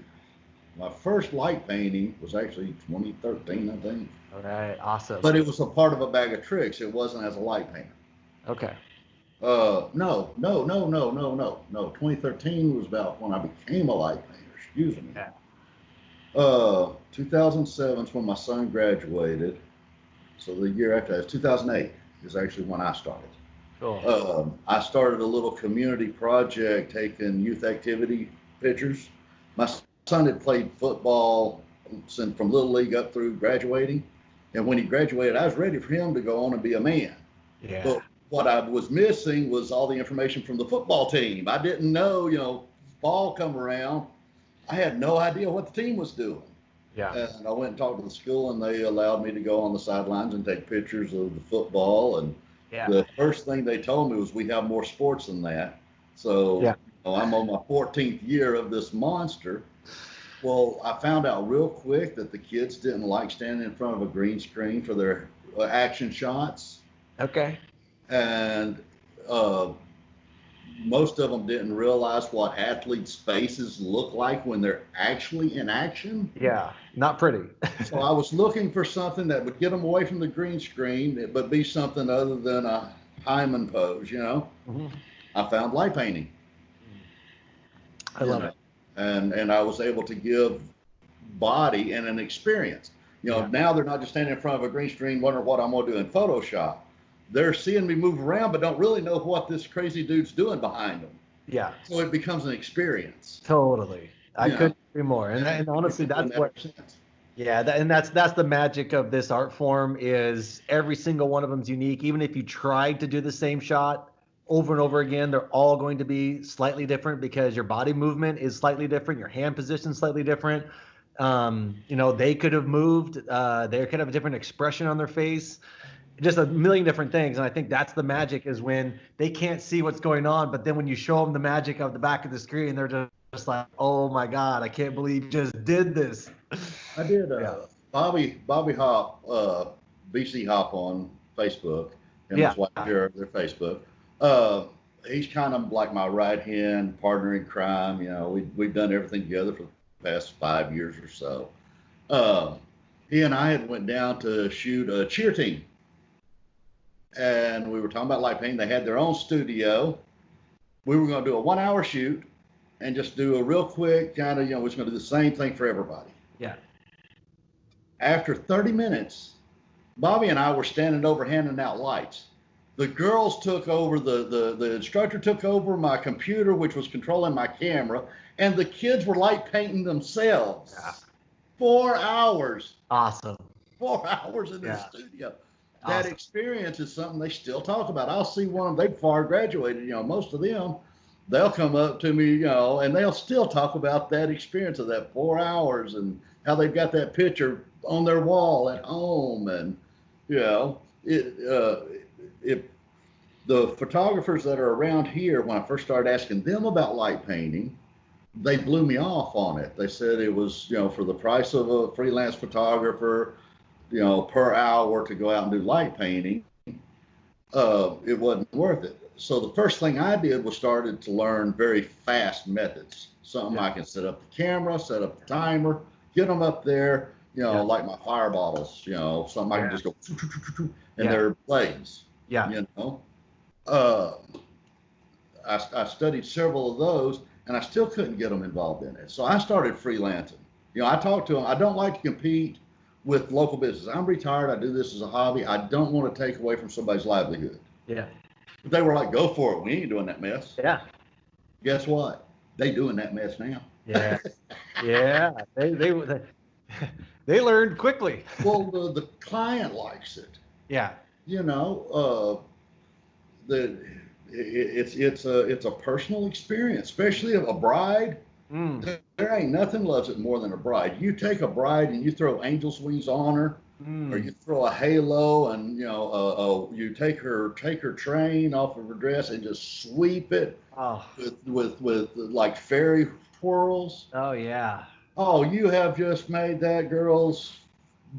my first light painting was actually 2013, I think. All right, awesome. But it was a part of a bag of tricks. It wasn't as a light painter. Okay. No. 2013 was about when I became a light painter. Excuse me. Yeah. 2007 is when my son graduated. So the year after that, 2008 is actually when I started. Cool. I started a little community project taking youth activity pictures. My son had played football from Little League up through graduating. And when he graduated, I was ready for him to go on and be a man. Yeah. But what I was missing was all the information from the football team. I didn't know, fall come around, I had no idea what the team was doing. Yeah. And I went and talked to the school, and they allowed me to go on the sidelines and take pictures of the football. And the first thing they told me was, we have more sports than that. So I'm on my 14th year of this monster. Well, I found out real quick that the kids didn't like standing in front of a green screen for their action shots. Okay. And most of them didn't realize what athletes' faces look like when they're actually in action. Yeah, not pretty. So I was looking for something that would get them away from the green screen, but be something other than a Hyman pose, Mm-hmm. I found light painting. I love it. And I was able to give body and an experience. Now they're not just standing in front of a green screen wondering what I'm going to do in Photoshop. They're seeing me move around, but don't really know what this crazy dude's doing behind them. Yeah. So it becomes an experience. Totally. I couldn't agree more. And honestly, that's what. Yeah, and that's the magic of this art form is every single one of them is unique. Even if you tried to do the same shot over and over again, they're all going to be slightly different because your body movement is slightly different, your hand position is slightly different. They could have moved, they could have a different expression on their face, just a million different things. And I think that's the magic is when they can't see what's going on, but then when you show them the magic of the back of the screen, they're just like, oh my God, I can't believe you just did this. I did Yeah. Bobby Hop, BC Hop on Facebook, and Yeah. his wife share their Facebook. He's kind of like my right hand partner in crime. You know, we've done everything together for the past 5 years or so. He and I had went down to shoot a cheer team, and we were talking about light painting. They had their own studio. We were going to do a 1 hour shoot and just do a real quick kind of, we're just going to do the same thing for everybody. Yeah. After 30 minutes, Bobby and I were standing over handing out lights. The girls took over, the instructor took over my computer, which was controlling my camera, and the kids were light painting themselves. Yeah. 4 hours. Awesome. 4 hours in the studio. That Awesome. experience is something they still talk about. I'll see one of them, they've far graduated, most of them, they'll come up to me, and they'll still talk about that experience of that 4 hours and how they've got that picture on their wall at home. And, if the photographers that are around here, when I first started asking them about light painting, they blew me off on it. They said it was, for the price of a freelance photographer, per hour to go out and do light painting, it wasn't worth it. So the first thing I did was started to learn very fast methods. Something I can set up the camera, set up the timer, get them up there, like my fire bottles, something I can just go, and they're blades. Yeah. I studied several of those, and I still couldn't get them involved in it. So I started freelancing. I talked to them. I don't like to compete with local business. I'm retired. I do this as a hobby. I don't want to take away from somebody's livelihood. Yeah. But they were like, go for it. We ain't doing that mess. Yeah. Guess what? They doing that mess now. Yeah. Yeah. They learned quickly. Well, the client likes it. Yeah. It's a personal experience, especially of a bride. There ain't nothing loves it more than a bride. You take a bride and you throw angel's wings on her, or you throw a halo, and you take her train off of her dress and just sweep it with like fairy twirls. Oh yeah. Oh, you have just made that girl's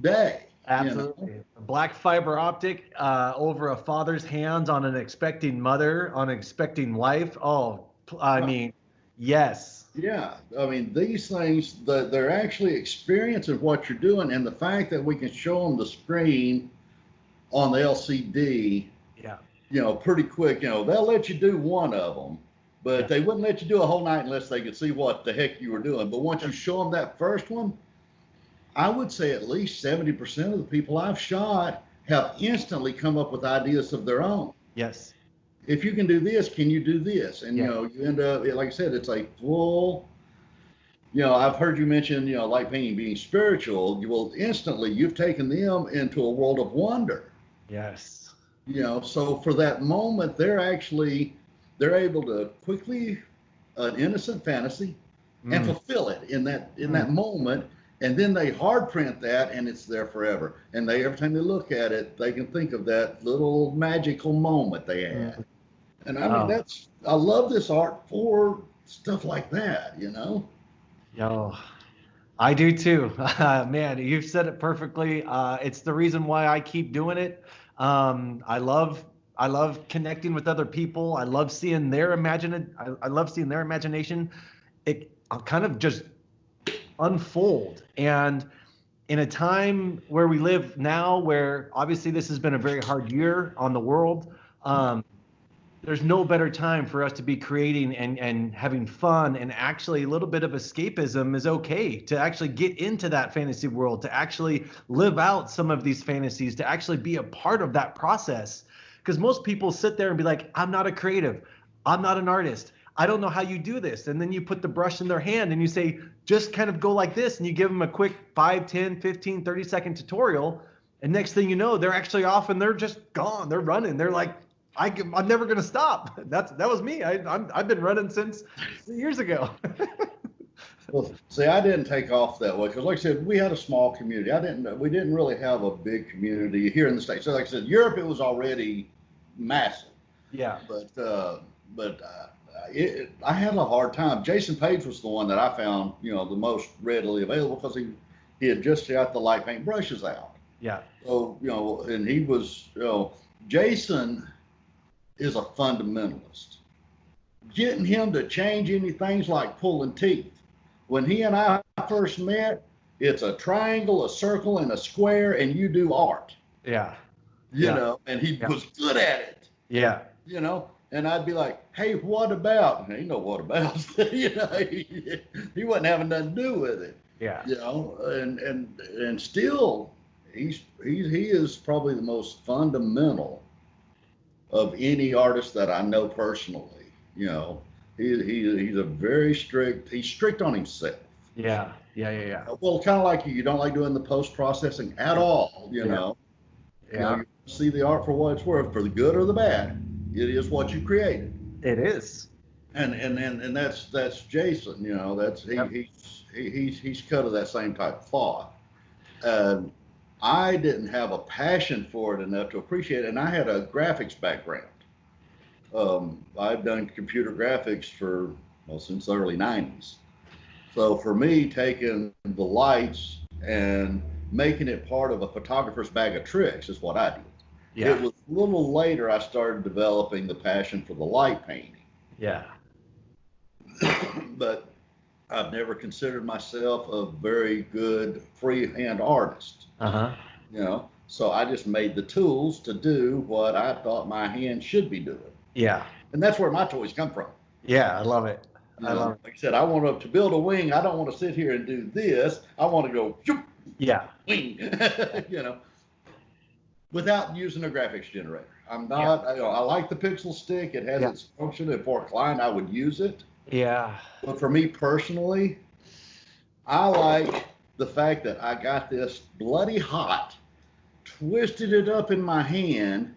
day. Absolutely. A black fiber optic over a father's hands on an expecting mother, on an expecting wife. Oh, I mean, yes. Yeah, I mean, these things, they're actually experiencing what you're doing, and the fact that we can show them the screen on the LCD, pretty quick. They'll let you do one of them, but they wouldn't let you do a whole night unless they could see what the heck you were doing. But once you show them that first one, I would say at least 70% of the people I've shot have instantly come up with ideas of their own. Yes. If you can do this, can you do this? And, you end up, like I said, it's a full, I've heard you mention, light painting being spiritual. Instantly, you've taken them into a world of wonder. Yes. So for that moment, they're able to quickly, an innocent fantasy, and fulfill it in that moment. And then they hard print that, and it's there forever. And every time they look at it, they can think of that little magical moment they had. And I mean, I love this art for stuff like that, Yo, I do too. Man, you've said it perfectly. It's the reason why I keep doing it. I love connecting with other people. I love seeing their I love seeing their imagination. It kind of just unfold. And in a time where we live now, where obviously this has been a very hard year on the world, there's no better time for us to be creating and having fun, and actually a little bit of escapism is okay, to actually get into that fantasy world, to actually live out some of these fantasies, to actually be a part of that process. Because most people sit there and be like, I'm not a creative, I'm not an artist, I don't know how you do this. And then you put the brush in their hand and you say, just kind of go like this. And you give them a quick 5, 10, 15, 30-second tutorial. And next thing you know, they're actually off and they're just gone. They're running. They're like, I'm never going to stop. That was me. I've been running since years ago. Well, see, I didn't take off that way because, like I said, we had a small community. We didn't really have a big community here in the States. So, like I said, Europe, it was already massive. Yeah. But I had a hard time. Jason Page was the one that I found, the most readily available because he had just got the light paint brushes out. Yeah. So, and he was, Jason is a fundamentalist. Getting him to change any things like pulling teeth. When he and I first met, it's a triangle, a circle, and a square, and you do art. Yeah. And he was good at it. Yeah. And I'd be like, hey, what about? And he know what about. He wasn't having nothing to do with it. Yeah. And still, he is probably the most fundamental of any artist that I know personally. He's a very he's strict on himself. Yeah. Well, kind of like you don't like doing the post-processing at all, know. Yeah. You see the art for what it's worth, for the good or the bad. It is what you created. It is. And that's Jason, he's cut of that same type of thought. And I didn't have a passion for it enough to appreciate it, and I had a graphics background. I've done computer graphics since the early 90s. So for me, taking the lights and making it part of a photographer's bag of tricks is what I did. Yeah. It was a little later I started developing the passion for the light painting. Yeah. But I've never considered myself a very good freehand artist. Uh-huh. So I just made the tools to do what I thought my hand should be doing. Yeah. And that's where my toys come from. Yeah, I love it. I love it. Like I said, I want to build a wing. I don't want to sit here and do this. I want to go, shoop, yeah, wing, without using a graphics generator. I'm not, I like the pixel stick. It has its function. And for a client, I would use it. Yeah. But for me personally, I like the fact that I got this bloody hot, twisted it up in my hand,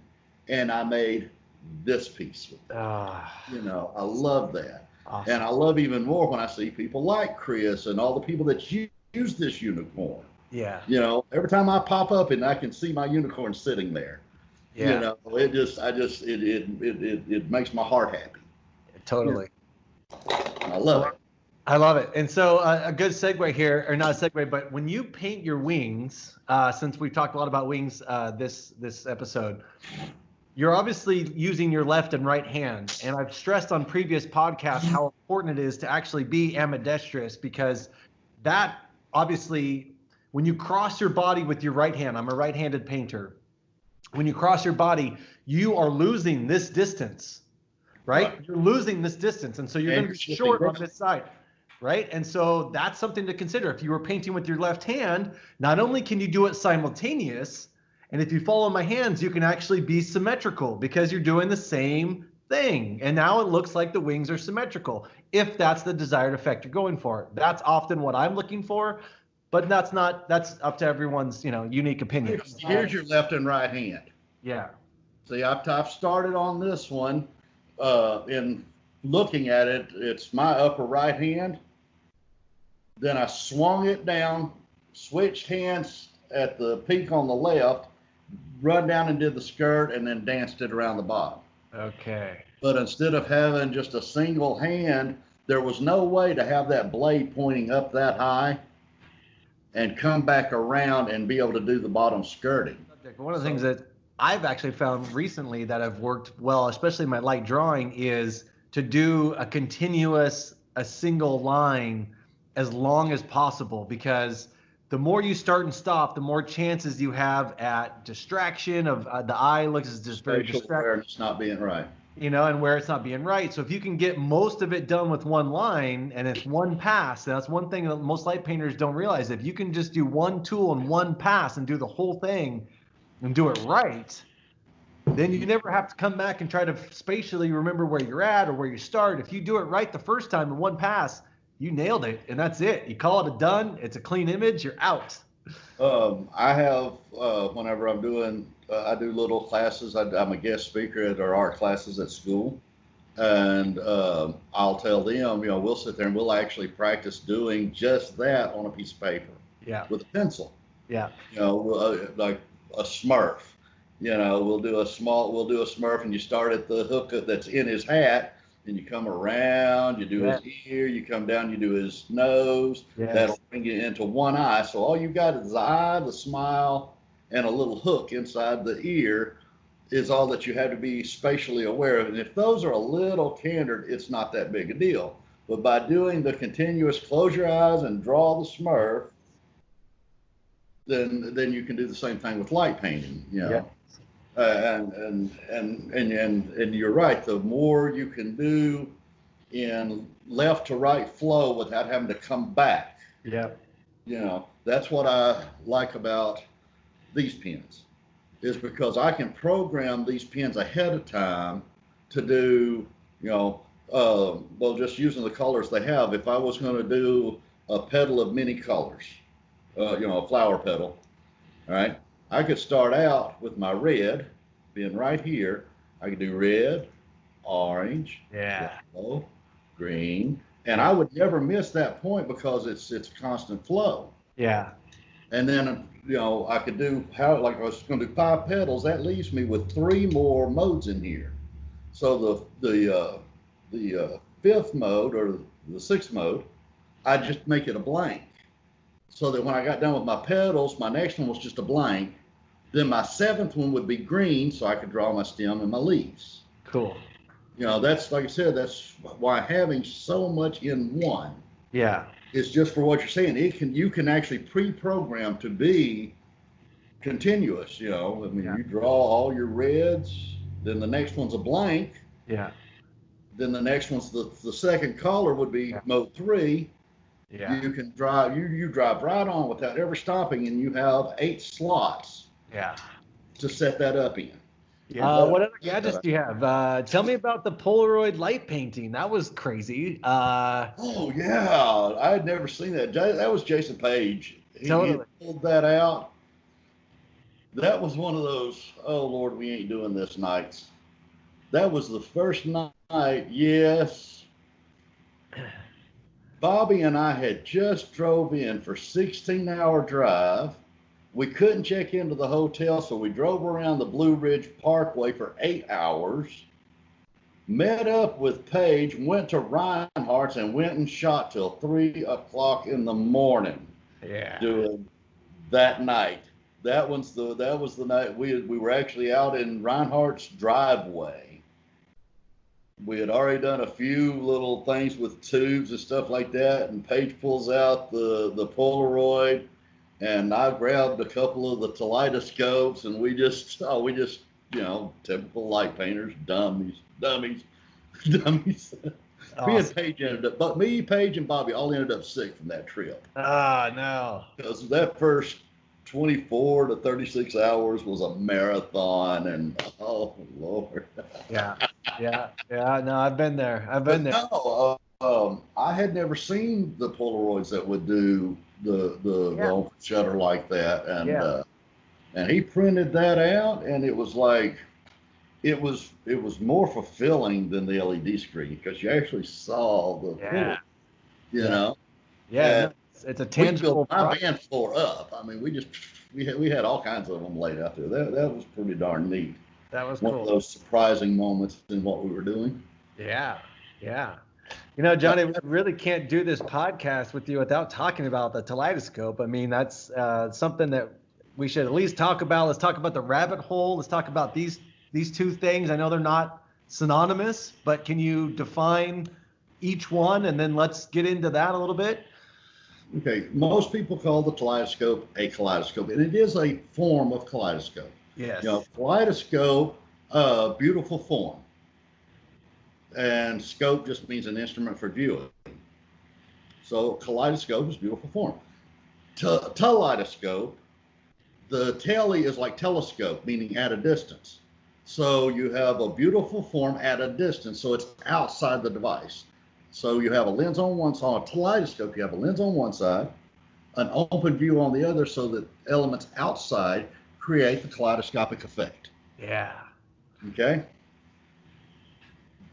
and I made this piece with it. I love that. Awesome. And I love even more when I see people like Chris and all the people that use this unicorn. Yeah. Every time I pop up and I can see my unicorn sitting there. Yeah. It makes my heart happy. Totally. I love it. I love it. And so a good segue here, or not a segue, but when you paint your wings, since we've talked a lot about wings this episode, you're obviously using your left and right hand. And I've stressed on previous podcasts how important it is to actually be ambidextrous, because that obviously, when you cross your body with your right hand, I'm a right-handed painter. When you cross your body, you are losing this distance, right? You're losing this distance. And so you're going to be short on this side, right? And so that's something to consider. If you were painting with your left hand, not only can you do it simultaneous, and if you follow my hands, you can actually be symmetrical because you're doing the same thing. And now it looks like the wings are symmetrical, if that's the desired effect you're going for. That's often what I'm looking for, but that's up to everyone's, unique opinion. Here's your left and right hand. Yeah. See, I've started on this one. In looking at it, it's my upper right hand. Then I swung it down, switched hands at the peak on the left, run down and did the skirt, and then danced it around the bottom. Okay. But instead of having just a single hand, there was no way to have that blade pointing up that high and come back around and be able to do the bottom skirting. One of the things that I've actually found recently that have worked well, especially in my light drawing, is to do a single line as long as possible, because the more you start and stop, the more chances you have at distraction of the eye looks as just very distracted. Where it's not being right. And where it's not being right. So if you can get most of it done with one line and it's one pass, that's one thing that most light painters don't realize. If you can just do one tool and one pass and do the whole thing and do it right, then you never have to come back and try to spatially remember where you're at or where you start. If you do it right the first time in one pass, you nailed it, and that's it. You call it a done. It's a clean image. You're out. I have, whenever I'm doing, I do little classes. I'm a guest speaker at our art classes at school. And I'll tell them, we'll sit there and we'll actually practice doing just that on a piece of paper. Yeah. With a pencil. Yeah. Like a Smurf. We'll do a Smurf, and you start at the hook that's in his hat, and you come around, you do his ear, you come down, you do his nose. Yes. That'll bring you into one eye. So all you've got is the eye, the smile, and a little hook inside the ear is all that you have to be spatially aware of. And if those are a little tangled, it's not that big a deal. But by doing the continuous close your eyes and draw the Smurf, then you can do the same thing with light painting. Yeah. And you're right. The more you can do in left to right flow without having to come back. Yeah. That's what I like about these pens, is because I can program these pens ahead of time to do, just using the colors they have. If I was going to do a petal of many colors, a flower petal, all right, I could start out with my red being right here. I could do red, orange, yellow, green, and I would never miss that point because it's constant flow. Yeah. And then, I could do like I was going to do 5 petals. That leaves me with 3 more modes in here. So the 5th mode or the 6th mode, I just make it a blank. So that when I got done with my petals, my next one was just a blank. Then my 7th one would be green, so I could draw my stem and my leaves. Cool. That's, like I said, that's why having so much in one. Yeah. It's just for what you're saying. You can actually pre-program to be continuous. You draw all your reds, then the next one's a blank. Yeah. Then the next one's the second color would be mode 3. Yeah. You can drive you drive right on without ever stopping, and you have 8 slots. Yeah. To set that up in. What other gadgets do you have? Tell me about the Polaroid light painting. That was crazy. Oh yeah, I had never seen that. That was Jason Page. He pulled that out. That was one of those, oh Lord, we ain't doing this nights. That was the first night, yes. Bobby and I had just drove in for 16-hour drive. We couldn't check into the hotel, so we drove around the Blue Ridge Parkway for 8 hours, met up with Paige, went to Reinhardt's, and went and shot till 3 o'clock in the morning. Yeah. Doing that night. That was the night we were actually out in Reinhardt's driveway. We had already done a few little things with tubes and stuff like that, and Paige pulls out the Polaroid. And I grabbed a couple of the kaleidoscopes, and we just, typical light painters, dummies. Awesome. Paige, and Bobby all ended up sick from that trip. No. Because that first 24 to 36 hours was a marathon, and oh Lord. Yeah. No, I've been there. No, I had never seen the Polaroids that would do the shutter like that, and he printed that out, and it was like it was more fulfilling than the LED screen because you actually saw the Polaroid, it's a tangible. We built my band floor up. I mean, we had all kinds of them laid out there. That was pretty darn neat. That was one of those surprising moments in what we were doing. Yeah. Johnny, we really can't do this podcast with you without talking about the kaleidoscope. I mean, that's something that we should at least talk about. Let's talk about the rabbit hole. Let's talk about these 2 things. I know they're not synonymous, but can you define each one, and then let's get into that a little bit? Okay. Most people call the kaleidoscope a kaleidoscope, and it is a form of kaleidoscope. Yes. Kaleidoscope, beautiful form. And scope just means an instrument for viewing. So kaleidoscope is beautiful form. Kaleidoscope, the tele is like telescope, meaning at a distance. So you have a beautiful form at a distance, so it's outside the device. So you have a lens on one side, a kaleidoscope, you have a lens on one side, an open view on the other, so that elements outside create the kaleidoscopic effect. Yeah. Okay?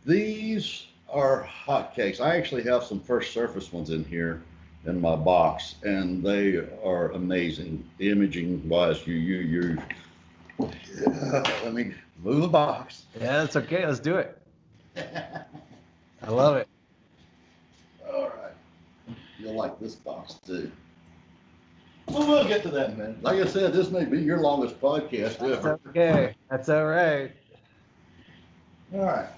These are hotcakes. I actually have some First Surface ones in here in my box, and they are amazing. Imaging wise, let me move the box. Yeah, that's okay. Let's do it. I love it. All right. You'll like this box too. Well, we'll get to that in a minute. Like I said, this may be your longest podcast That's ever. okay. That's all right. All right.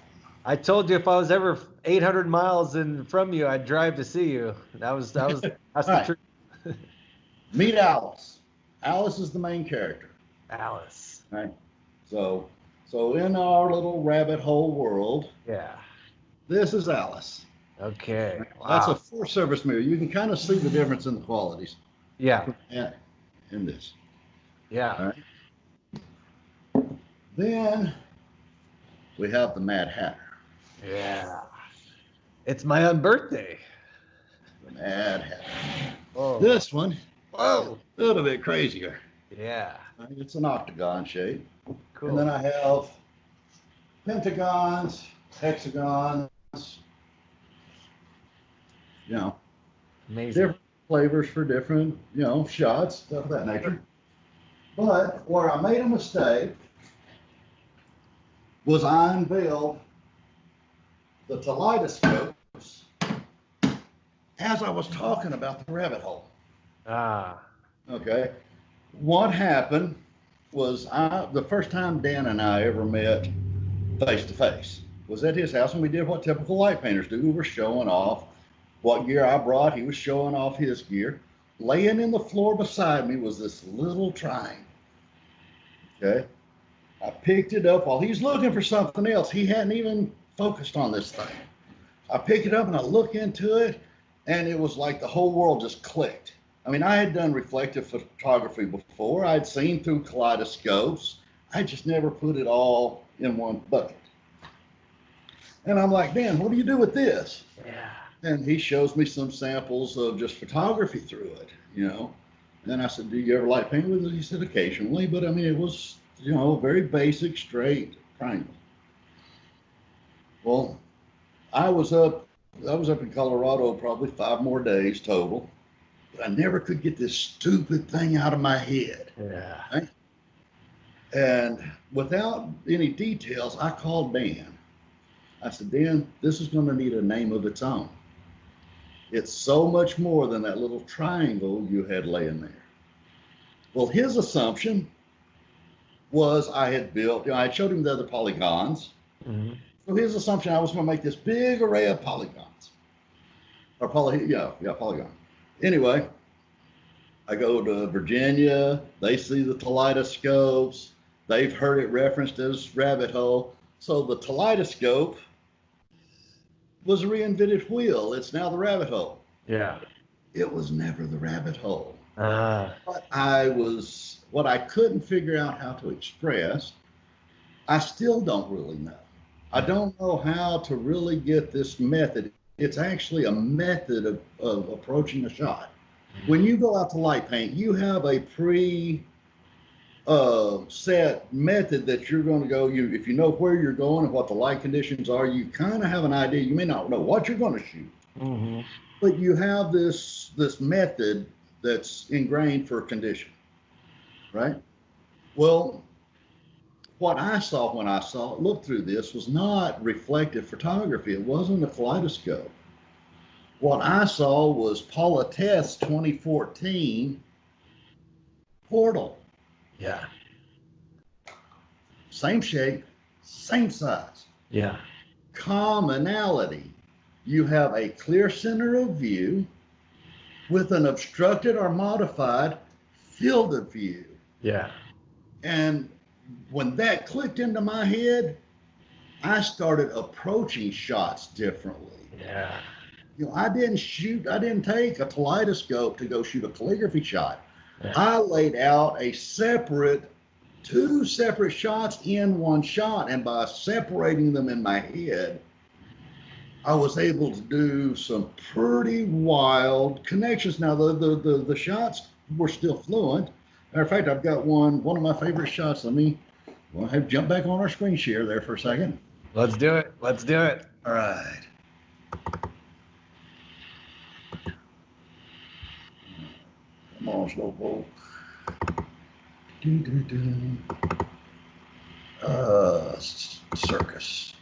I told you if I was ever 800 miles from you, I'd drive to see you. That's the Right. truth. Meet Alice. Alice is the main character. Alice. Right. So in our little rabbit hole world, Yeah. this is Alice. Okay. That's a Wow. Force Service mirror. You can kind of see the difference in the qualities. Yeah. In this. Yeah. All right. Then we have the Mad Hatter. Yeah. It's my own birthday. The Mad Hatter. Oh. This one, Whoa. a little bit crazier. Yeah. It's an octagon shape. Cool. And then I have pentagons, hexagons, Amazing. different flavors for different, shots, stuff of that nature. But where I made a mistake was I unveiled the kaleidoscopes as I was talking about the rabbit hole. Ah. Okay. What happened was the first time Dan and I ever met face to face was at his house, and we did what typical light painters do. We were showing off what gear I brought. He was showing off his gear. Laying in the floor beside me was this little triangle. Okay. I picked it up while he's looking for something else. He hadn't even focused on this thing. I pick it up and I look into it, and it was like the whole world just clicked. I mean, I had done reflective photography before. I'd seen through kaleidoscopes. I just never put it all in one bucket. And I'm like, Dan, what do you do with this? Yeah. And he shows me some samples of just photography through it, And I said, do you ever light paint with it? He said, occasionally, but I mean, it was, a very basic, straight triangle. Well, I was up in Colorado probably 5 more days total. But I never could get this stupid thing out of my head. Yeah. Right? And without any details, I called Dan. I said, Dan, this is going to need a name of its own. It's so much more than that little triangle you had laying there. Well, his assumption was I had built, I showed him the other polygons. Mm-hmm. So his assumption, I was going to make this big array of polygons. Or polygon. Anyway, I go to Virginia. They see the kaleidoscopes. They've heard it referenced as rabbit hole. So the kaleidoscope was a reinvented wheel. It's now the rabbit hole. Yeah. It was never the rabbit hole. Ah. What I couldn't figure out how to express, I still don't really know. I don't know how to really get this method. It's actually a method of approaching a shot. When you go out to light paint, you have a set method that you're going to go. If you know where you're going and what the light conditions are, you kind of have an idea. You may not know what you're going to shoot, Mm-hmm. but you have this method that's ingrained for a condition, right? Well, what I saw when I looked through this was not reflective photography. It wasn't a kaleidoscope. What I saw was Paula Test's 2014 Portal. Yeah. Same shape, same size. Yeah. Commonality. You have a clear center of view with an obstructed or modified field of view. Yeah. And when that clicked into my head, I started approaching shots differently. Yeah. I didn't take a kaleidoscope to go shoot a calligraphy shot. Yeah. I laid out a separate two separate shots in one shot, and by separating them in my head, I was able to do some pretty wild connections. Now the shots were still fluent. Matter of fact, I've got one of my favorite shots. We'll have jump back on our screen share there for a second. Let's do it. Let's do it. All right. Come on, Slowpoke. Circus.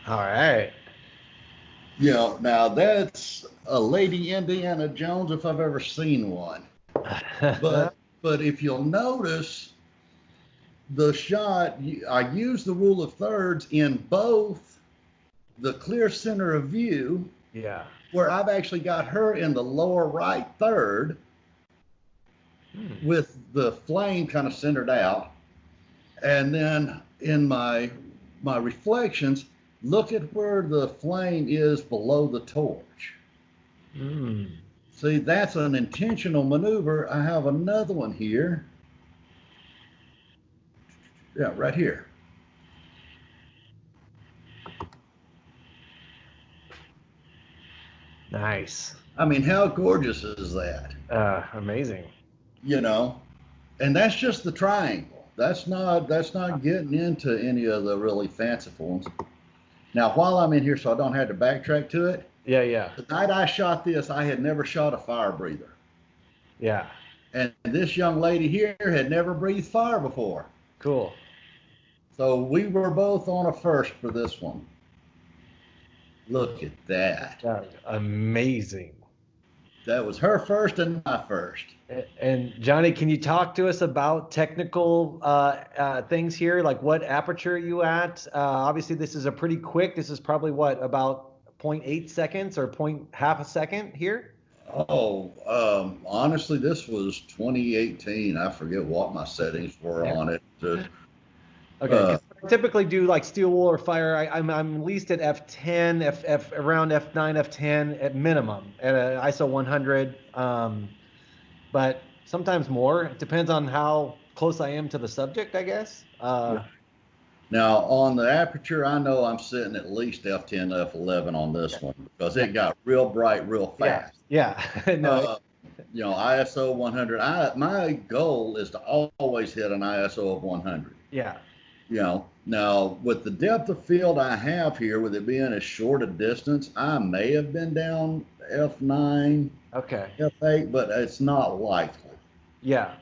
All right. Yeah, now that's a Lady Indiana Jones if I've ever seen one. But if you'll notice, the shot, I use the rule of thirds in both the clear center of view, yeah, where I've actually got her in the lower right third with the flame kind of centered out. And then in my reflections, look at where the flame is below the torch. See, that's an intentional maneuver. I have another one here. Yeah, right here. Nice. I mean, how gorgeous is that? Amazing. You know, and that's just the triangle. That's not getting into any of the really fanciful ones. Now, while I'm in here, so I don't have to backtrack to it. Yeah. The night I shot this, I had never shot a fire breather. Yeah. And this young lady here had never breathed fire before. Cool. So we were both on a first for this one. Look at that. That was amazing. That was her first and my first. And Johnny, can you talk to us about technical things here? Like what aperture are you at? Obviously, this is a pretty quick. This is probably what, about 0.8 seconds or half a second here? Oh, honestly, this was 2018. I forget what my settings were on it. Okay, I typically do like steel wool or fire. I'm at least at f10, around f9, f10 at minimum at ISO 100. But sometimes more. It depends on how close I am to the subject, I guess. Now on the aperture, I know I'm sitting at least f10, f11 on this one because it got real bright real fast. Yeah. No. ISO 100. My goal is to always hit an ISO of 100. Yeah. Now with the depth of field I have here, with it being as short a distance, I may have been down f9, f8, but it's not likely. Yeah.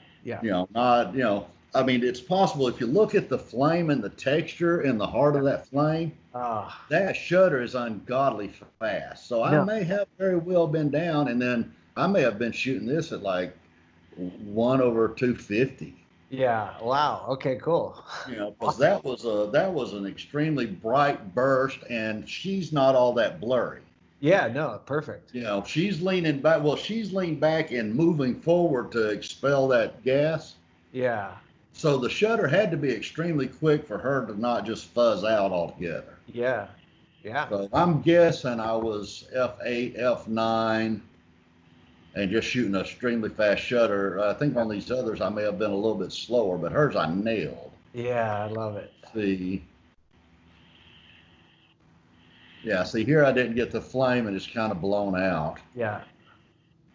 I mean, it's possible if you look at the flame and the texture in the heart of that flame, that shutter is ungodly fast. So I may have very well been down, and then I may have been shooting this at like 1/250. Yeah. Wow. Okay. Cool. Because that was an extremely bright burst, and she's not all that blurry. Yeah. No. Perfect. She's leaning back. Well, she's leaned back and moving forward to expel that gas. Yeah. So the shutter had to be extremely quick for her to not just fuzz out altogether. Yeah. So I'm guessing I was f8, f9. And just shooting an extremely fast shutter. I think on these others I may have been a little bit slower, but hers I nailed. Yeah, I love it. See here I didn't get the flame and it's kind of blown out. Yeah.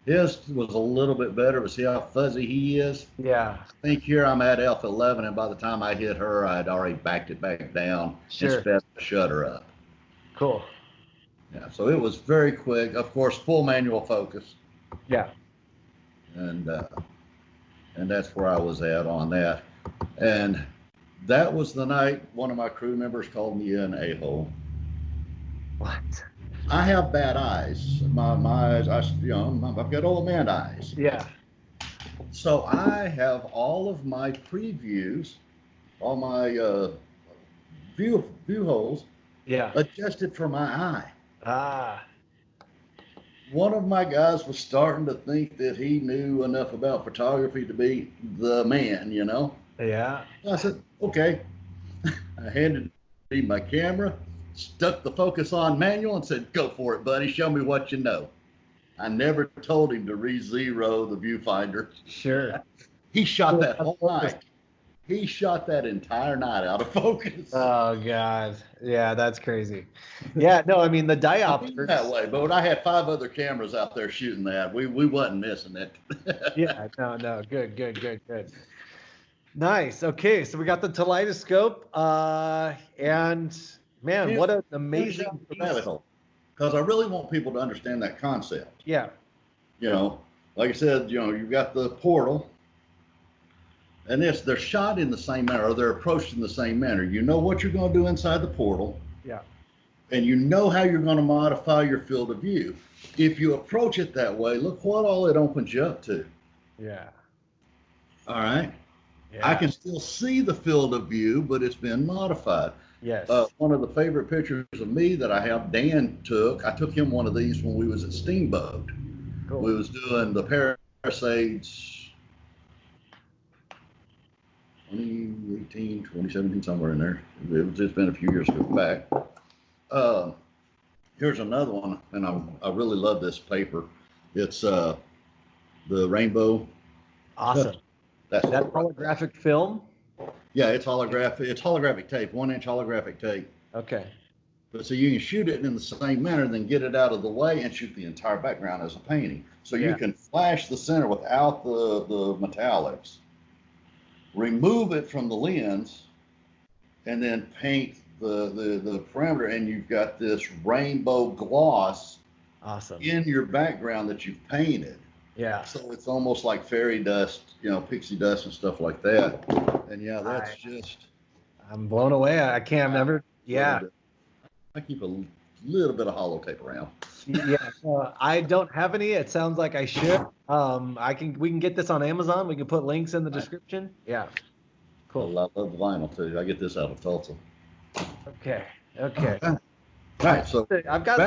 His was a little bit better, but see how fuzzy he is? Yeah. I think here I'm at f11, and by the time I hit her, I'd already backed it back down and sped the shutter up. Cool. Yeah, so it was very quick. Of course, full manual focus. Yeah. And that's where I was at on that. And that was the night one of my crew members called me an a-hole. What? I have bad eyes. My eyes, I've got old man eyes. Yeah. So I have all of my previews, all my view holes adjusted for my eye. One of my guys was starting to think that he knew enough about photography to be the man, Yeah. I said, okay. I handed him my camera, stuck the focus on manual and said, "Go for it, buddy. Show me what you know." I never told him to re-zero the viewfinder. Sure. He shot that whole night. He shot that entire night out of focus. Oh God. Yeah, that's crazy. Yeah, no, I mean the diopters that way, but I had 5 other cameras out there shooting that. We wasn't missing it. Yeah, no, good. Nice. Okay, so we got the kaleidoscope, and man, what an amazing piece. Because I really want people to understand that concept. Yeah. You know, like I said, you know, you've got the portal, and they're shot in the same manner, or they're approached in the same manner. You know what you're going to do inside the portal. Yeah. And you know how you're going to modify your field of view. If you approach it that way, look what all it opens you up to. Yeah. All right. Yeah. I can still see the field of view, but it's been modified. Yes. One of the favorite pictures of me that I have, Dan took. I took him one of these when we was at Steamboat. Cool. We was doing the Palisades 2018, 2017, somewhere in there. It's been a few years ago back. Here's another one, and I really love this paper. It's the rainbow. Awesome. That's holographic film? Yeah, it's holographic. It's holographic tape, 1-inch holographic tape. Okay. But so you can shoot it in the same manner, then get it out of the way and shoot the entire background as a painting. So you can flash the center without the metallics, remove it from the lens, and then paint the perimeter, and you've got this rainbow gloss in your background that you've painted. Yeah. So it's almost like fairy dust, you know, pixie dust and stuff like that. And yeah, that's I'm blown away. I can't remember. Yeah. I keep a little bit of holo tape around. Yeah. I don't have any. It sounds like I should. We can get this on Amazon. We can put links in the description. Yeah. Cool. Well, I love the vinyl too. I get this out of Tulsa. Okay. All right, so I've got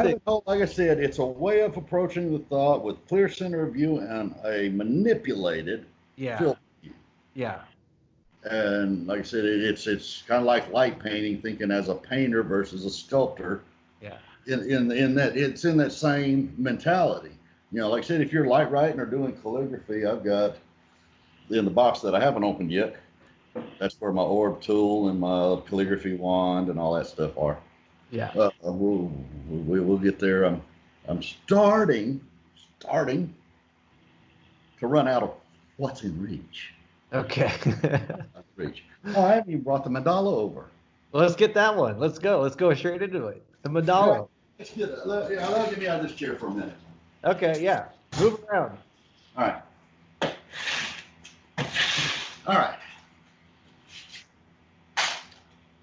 like I said, it's a way of approaching the thought with clear center of view and a manipulated field view. Yeah. And like I said, it's kind of like light painting, thinking as a painter versus a sculptor. Yeah. In that it's in that same mentality. You know, like I said, if you're light writing or doing calligraphy, I've got in the box that I haven't opened yet. That's where my orb tool and my calligraphy wand and all that stuff are. Yeah. We'll get there. I'm starting to run out of what's in reach. Okay. Reach. Oh, I haven't even brought the mandala over. Well, let's get that one. Let's go straight into it. The mandala. Let's get it. Get me out of this chair for a minute. Okay. Yeah. Move around. All right.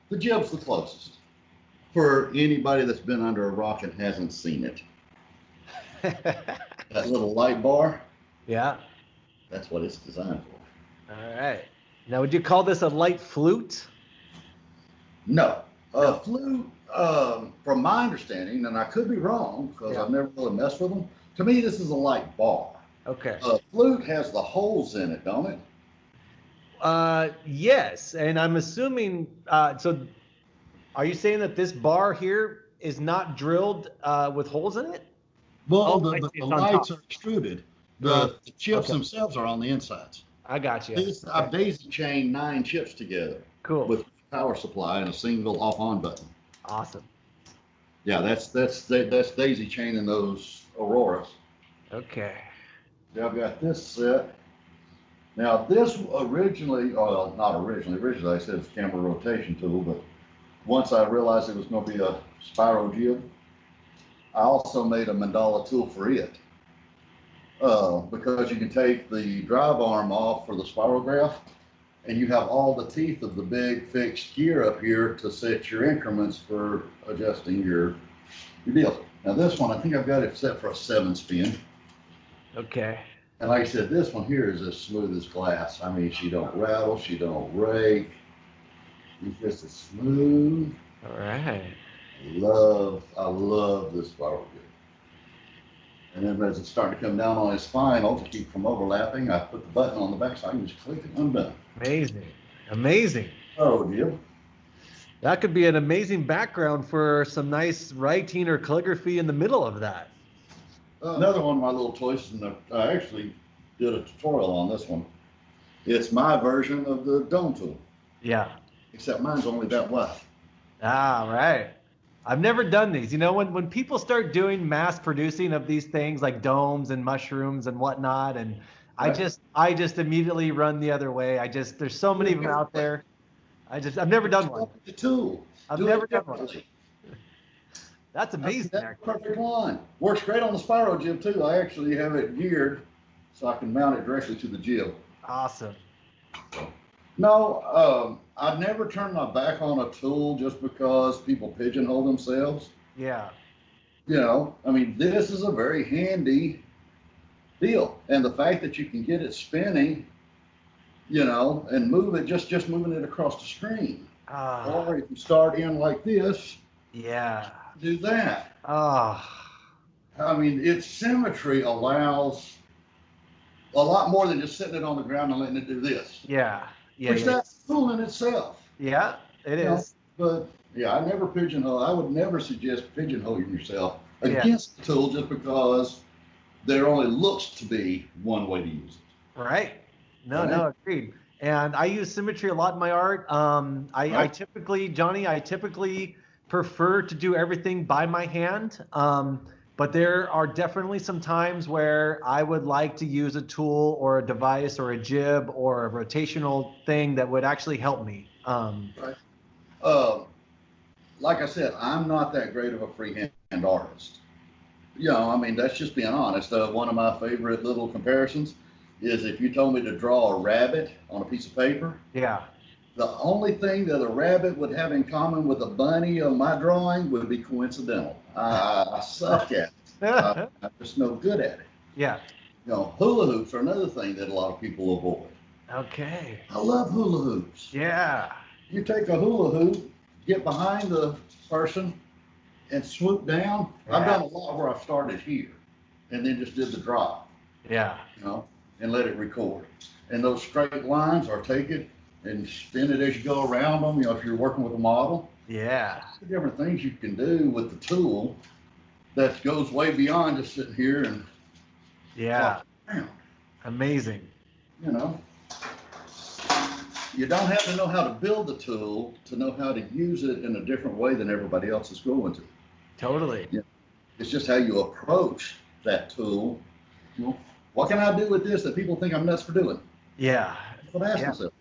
The jib's the closest for anybody that's been under a rock and hasn't seen it. That little light bar. Yeah. That's what it's designed for. All right. Now, would you call this a light flute? No. Flute, from my understanding, and I could be wrong because I've never really messed with them. To me, this is a light bar. Okay. Flute has the holes in it, don't it? Yes, and I'm assuming. So, are you saying that this bar here is not drilled with holes in it? Well, the lights are extruded. The chips themselves are on the insides. I got you. I've daisy chained 9 chips together. Cool. With power supply and a single off-on button. Awesome. Yeah, that's daisy chaining those Auroras. Okay. Yeah, I've got this set. Now this originally I said it's a camera rotation tool, but once I realized it was going to be a spiral jib, I also made a mandala tool for it. Because you can take the drive arm off for the spirograph, and you have all the teeth of the big fixed gear up here to set your increments for adjusting your deal. Now this one, I think I've got it set for a 7-spin. Okay. And like I said, this one here is as smooth as glass. I mean, she don't rattle, she don't rake. It's just as smooth. All right. I love this spiral jig. And then as it's starting to come down on his spinal to keep from overlapping, I put the button on the back so I can just click it and I'm done. Amazing. Oh, dear. That could be an amazing background for some nice writing or calligraphy in the middle of that. Another one of my little choices, and I actually did a tutorial on this one. It's my version of the dome tool, Yeah. except mine's only that wide. Ah, right. I've never done these. You know, when people start doing mass producing of these things like domes and mushrooms and whatnot, and Right? I just immediately run the other way. There's so many Do of it them out differently. there. I've never done one. Start with the tool. I've Do never it done one. differently. That's I mean, amazing, that's a actually. perfect line. Works great on the spiral jib too. I actually have it geared so I can mount it directly to the jib. Awesome. No, I've never turned my back on a tool just because people pigeonhole themselves. Yeah. I mean, this is a very handy deal, and the fact that you can get it spinning, and move it just moving it across the screen, Ah, or if you start in like this, yeah. do that. Ah, I mean, its symmetry allows a lot more than just sitting it on the ground and letting it do this, yeah. Yeah, which yeah. that's cool in itself. Yeah, it you know. is. But yeah, I never pigeonhole. I would never suggest pigeonholing yourself Yeah, against the tool just because there only looks to be one way to use right. it. No, Right? no, agreed. And I use symmetry a lot in my art. I Right? typically, Johnny, I typically prefer to do everything by my hand. But there are definitely some times where I would like to use a tool or a device or a jib or a rotational thing that would actually help me. Right. Uh, like I said, I'm not that great of a freehand artist. I mean, that's just being honest. One of my favorite little comparisons is if you told me to draw a rabbit on a piece of paper, Yeah. the only thing that a rabbit would have in common with a bunny on my drawing would be coincidental. I suck at it. I'm just no good at it. Yeah. Hula hoops are another thing that a lot of people avoid. Okay. I love hula hoops. Yeah. You take a hula hoop, get behind the person, and swoop down. I've Yeah. done a lot where I've started here and then just did the drop, Yeah. and let it record. And those straight lines, or take it and spin it as you go around them, if you're working with a model. Yeah. Different things you can do with the tool that goes way beyond just sitting here and Yeah. around. Amazing. You know, you don't have to know how to build the tool to know how to use it in a different way than everybody else is going to. Totally. Yeah. It's just how you approach that tool. What can I do with this that people think I'm nuts for doing? Yeah. That's what I ask Yeah. myself.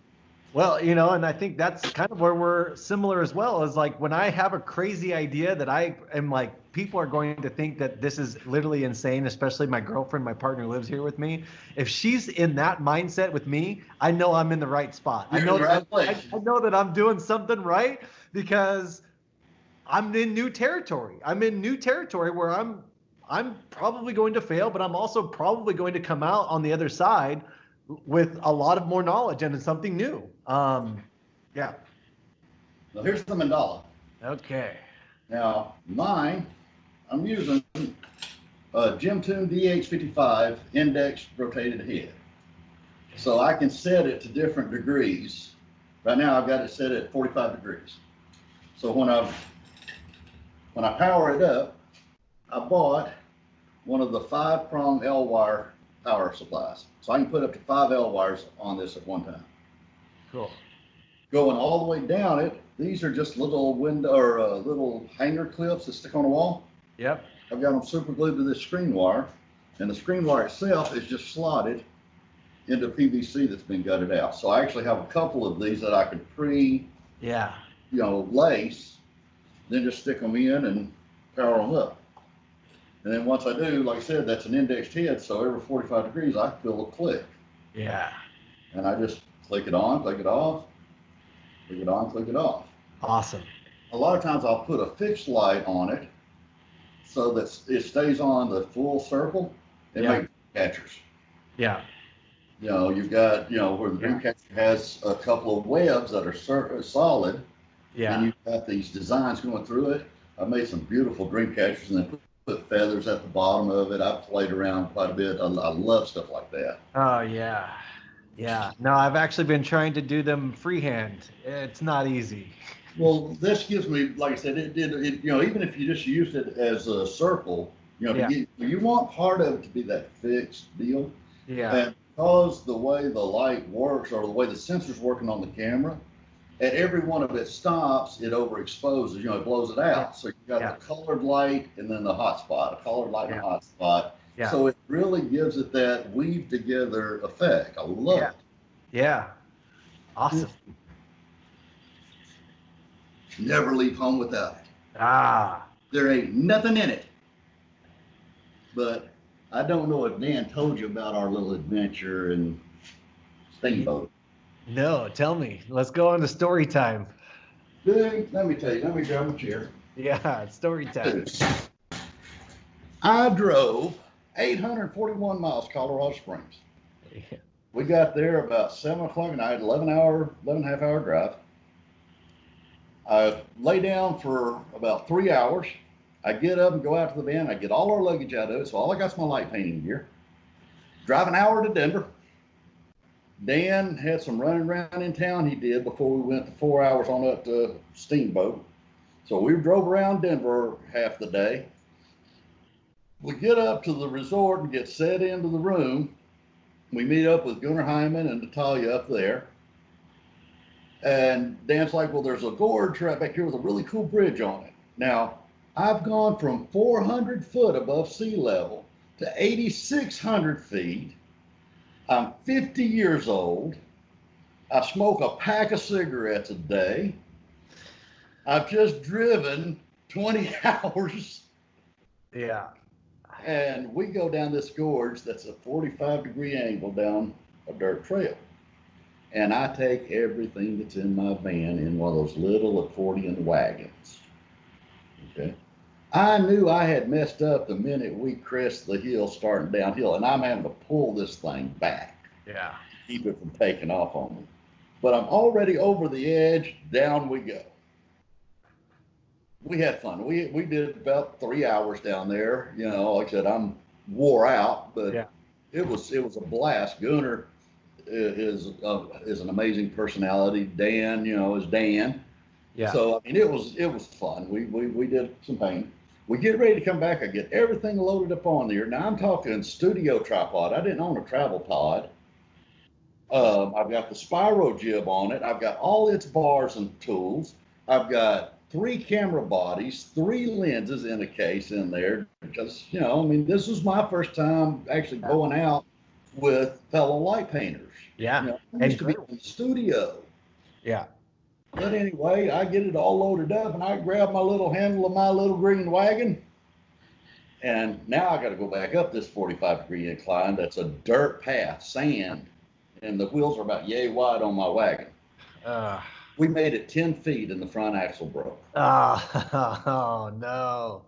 Well, and I think that's kind of where we're similar as well, is like when I have a crazy idea that I am like, people are going to think that this is literally insane, especially my girlfriend, my partner lives here with me. If she's in that mindset with me, I know I'm in the right spot. You're in the right place. I know that I'm doing something right because I'm in new territory. I'm in new territory where I'm probably going to fail, but I'm also probably going to come out on the other side with a lot of more knowledge and something new. Yeah. Now here's the mandala. Okay. Now mine, I'm using a Jim Toon DH55 index rotated head. So I can set it to different degrees. Right now I've got it set at 45 degrees. So when I power it up, I bought one of the 5-prong L-wire power supplies. So I can put up to 5 L-wires on this at one time. Cool. Going all the way down it, these are just little window or little hanger clips that stick on the wall. Yep. I've got them super glued to this screen wire, and the screen wire itself is just slotted into PVC that's been gutted out. So I actually have a couple of these that I could Yeah. lace, then just stick them in and power them up. And then once I do, like I said, that's an indexed head, so every 45 degrees I feel a click. Yeah. And I just click it on, click it off, click it on, click it off. Awesome. A lot of times I'll put a fixed light on it so that it stays on the full circle and Yeah. make catchers. Yeah. You've got, where the dream catcher has a couple of webs that are solid, and Yeah. you've got these designs going through it. I've made some beautiful dream catchers and then put feathers at the bottom of it. I've played around quite a bit. I love stuff like that. Oh yeah. Yeah. No, I've actually been trying to do them freehand. It's not easy. Well, this gives me, like I said, even if you just use it as a circle, Yeah. you want part of it to be that fixed deal. Yeah. And because the way the light works or the way the sensor's working on the camera, at every one of its stops, it overexposes, it blows it out. Yeah. So you got Yeah. the colored light and then the hot spot, a colored light and a Yeah. hot spot. Yeah. So it really gives it that weave together effect. I love Yeah. it. Yeah. Awesome. Never leave home without it. Ah. There ain't nothing in it. But I don't know if Dan told you about our little adventure in Steamboat. No, tell me. Let's go on to story time. Dude, let me tell you. Let me grab a chair. Yeah, it's story time. I drove 841 miles, Colorado Springs. Yeah. We got there about 7 o'clock at night, 11 and a half hour drive. I lay down for about 3 hours. I get up and go out to the van. I get all our luggage out of it. So all I got is my light painting gear. Drive an hour to Denver. Dan had some running around in town he did before we went the 4 hours on up to Steamboat. So we drove around Denver half the day. We get up to the resort and get set into the room. We meet up with Gunnar Hyman and Natalia up there. And Dan's like, well, there's a gorge right back here with a really cool bridge on it. Now, I've gone from 400 foot above sea level to 8,600 feet. I'm 50 years old. I smoke a pack of cigarettes a day. I've just driven 20 hours. Yeah. And we go down this gorge that's a 45-degree angle down a dirt trail. And I take everything that's in my van in one of those little accordion wagons. Okay. I knew I had messed up the minute we crest the hill starting downhill, and I'm having to pull this thing back. Yeah. To keep it from taking off on me. But I'm already over the edge, down we go. We had fun. We did about 3 hours down there. Like I said, I'm wore out, but Yeah. it was a blast. Gunnar is an amazing personality. Dan, is Dan. Yeah. So I mean, it was fun. We did some painting. We get ready to come back. I get everything loaded up on there. Now I'm talking studio tripod. I didn't own a travel pod. I've got the Spyro jib on it. I've got all its bars and tools. I've got 3 camera bodies, 3 lenses in a case in there. Just, this was my first time actually going out with fellow light painters. Yeah. I used to be in the studio. Yeah. But anyway, I get it all loaded up and I grab my little handle of my little green wagon. And now I got to go back up this 45-degree incline. That's a dirt path, sand. And the wheels are about yay wide on my wagon. We made it 10 feet and the front axle broke. Oh, no.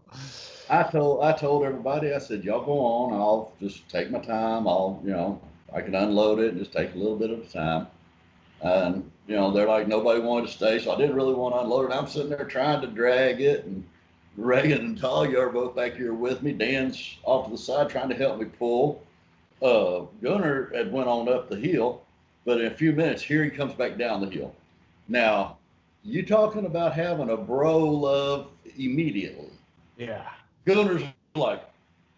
I told everybody, I said, y'all go on. I'll just take my time. I can unload it and just take a little bit of the time. And, they're like, nobody wanted to stay. So I didn't really want to unload it. I'm sitting there trying to drag it. And Reagan and Talia are both back here with me. Dan's off to the side trying to help me pull. Gunnar had went on up the hill. But in a few minutes, here he comes back down the hill. Now, you talking about having a bro love immediately. Yeah. Gunnar's like,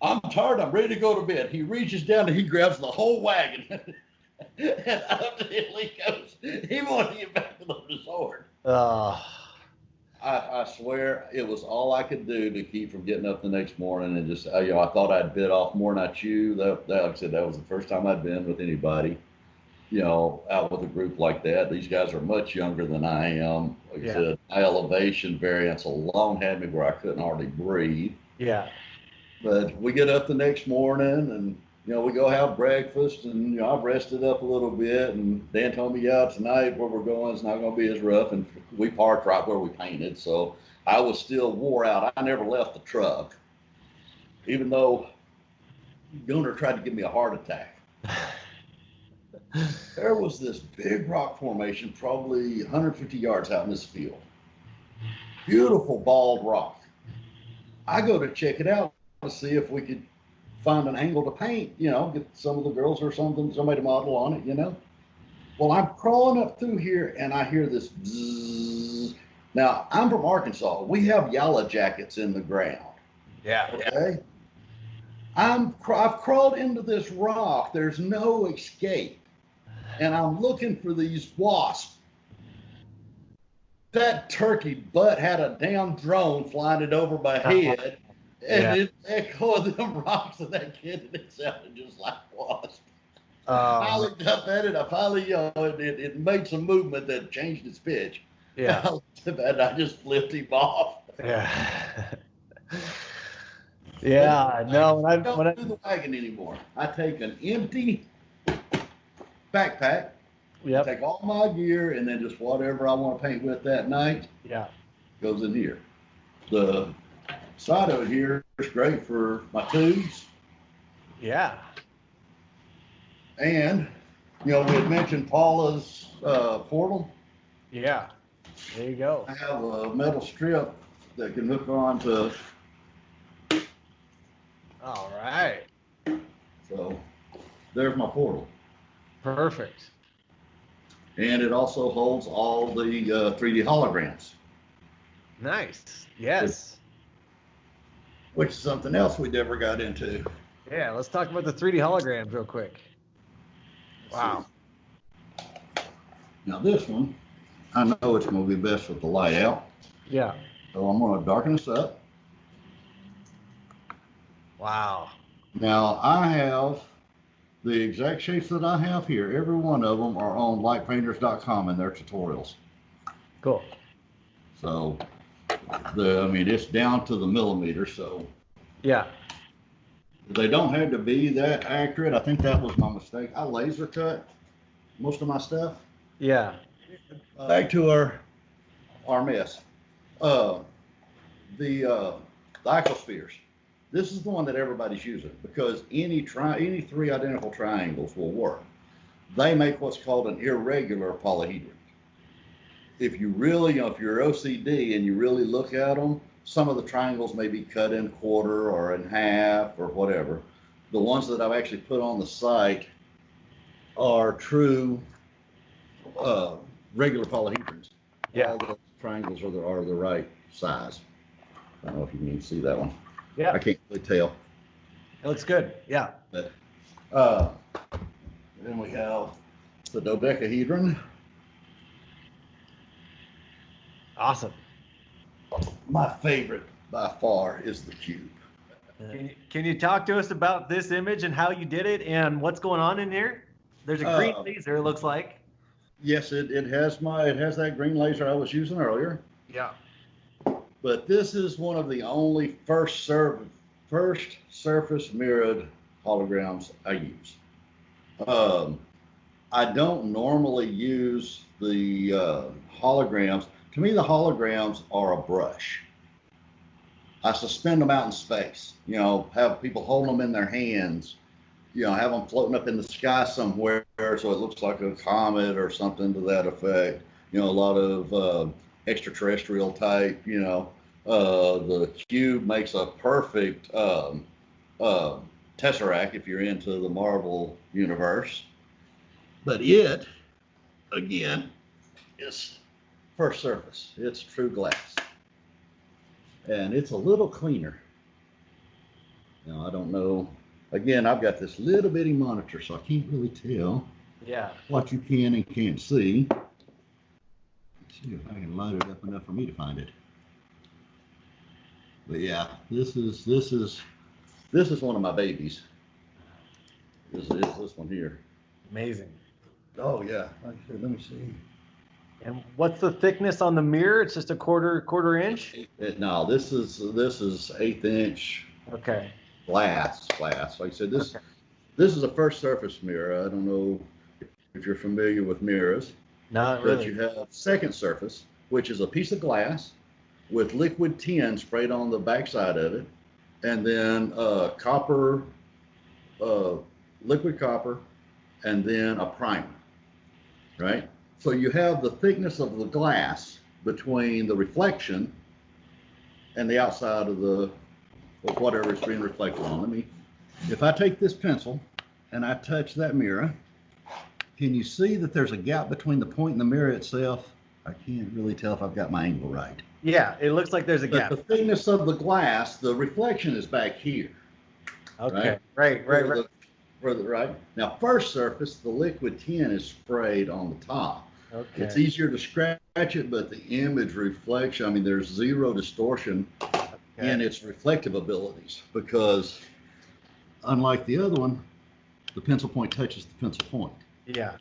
I'm tired, I'm ready to go to bed. He reaches down and he grabs the whole wagon. And up the hill he goes. He wanted to get back to the resort. I swear it was all I could do to keep from getting up the next morning and just, I thought I'd bit off more than I chewed. Like I said, that was the first time I'd been with anybody, out with a group like that. These guys are much younger than I am. Like I said, my elevation variance alone had me where I couldn't hardly breathe. Yeah. But we get up the next morning and, we go have breakfast and, I've rested up a little bit. And Dan told me, tonight where we're going is not going to be as rough. And we parked right where we painted. So I was still wore out. I never left the truck, even though Gunnar tried to give me a heart attack. There was this big rock formation, probably 150 yards out in this field. Beautiful bald rock. I go to check it out to see if we could find an angle to paint, get some of the girls or somebody to model on it, Well, I'm crawling up through here and I hear this bzzz, Now, I'm from Arkansas. We have yellow jackets in the ground. Yeah. Okay. I've crawled into this rock. There's no escape. And I'm looking for these wasps. That turkey butt had a damn drone flying it over my head. And it echoed them rocks of that kid, and it sounded just like wasp. I looked up at it. I finally, it made some movement that changed its pitch. Yeah. I looked up at it, and I just flipped him off. Yeah. Yeah. No, I don't do the wagon anymore. I take an empty backpack. Yep. Take all my gear, and then just whatever I want to paint with that night. Yeah. Goes in here. The side of it here is great for my tubes. Yeah. And, we had mentioned Paula's portal. Yeah. There you go. I have a metal strip that can hook on to. All right. So there's my portal. Perfect. And it also holds all the 3D holograms. Nice. Yes. Which is something else we never got into. Yeah, let's talk about the 3D holograms real quick. Wow. Now this one, I know it's going to be best with the light out. Yeah. So I'm going to darken this up. Wow. Now I have the exact shapes that I have here. Every one of them are on lightpainters.com in their tutorials. Cool. So it's down to the millimeter. So yeah, they don't have to be that accurate. I think that was my mistake. I laser cut most of my stuff. Yeah. Back to our mess. The icospheres. This is the one that everybody's using because any three identical triangles will work. They make what's called an irregular polyhedron. If you really, if you're OCD and you really look at them, some of the triangles may be cut in quarter or in half or whatever. The ones that I've actually put on the site are true regular polyhedrons. Yeah. All the triangles are the right size. I don't know if you can see that one. Yeah. I can't really tell. It looks good. Yeah. But then we have the dodecahedron. Awesome. My favorite by far is the cube. Can you talk to us about this image and how you did it and what's going on in here? There's a green laser, it looks like. Yes, it has that green laser I was using earlier. Yeah. But this is one of the only first surface mirrored holograms I use. I don't normally use the holograms. To me, the holograms are a brush. I suspend them out in space, have people hold them in their hands, have them floating up in the sky somewhere so it looks like a comet or something to that effect. A lot of extraterrestrial type, the cube makes a perfect tesseract if you're into the Marvel universe. But it, again, is first surface. It's true glass. And it's a little cleaner. Now, I don't know. Again, I've got this little bitty monitor, so I can't really tell what you can and can't see. Let's see if I can light it up enough for me to find it. But yeah, this is one of my babies. This is this one here. Amazing. Oh yeah. Like I said, let me see. And what's the thickness on the mirror? It's just a quarter inch? No, this is 1/8 inch. Okay. Glass. Like I said, this is a first surface mirror. I don't know if you're familiar with mirrors. Not really. But you have second surface, which is a piece of glass with liquid tin sprayed on the backside of it, and then liquid copper, and then a primer, right? So you have the thickness of the glass between the reflection and the outside of whatever it's being reflected on. If I take this pencil and I touch that mirror, can you see that there's a gap between the point and the mirror itself? I can't really tell if I've got my angle right. Yeah, it looks like there's a But gap. the thickness of the glass, the reflection is back here. Okay, Right? right. Right. Now, first surface, the liquid tin is sprayed on the top. Okay. It's easier to scratch it, but the image reflection, I mean, there's zero distortion in its reflective abilities because unlike the other one, the pencil point touches the pencil point. Yeah.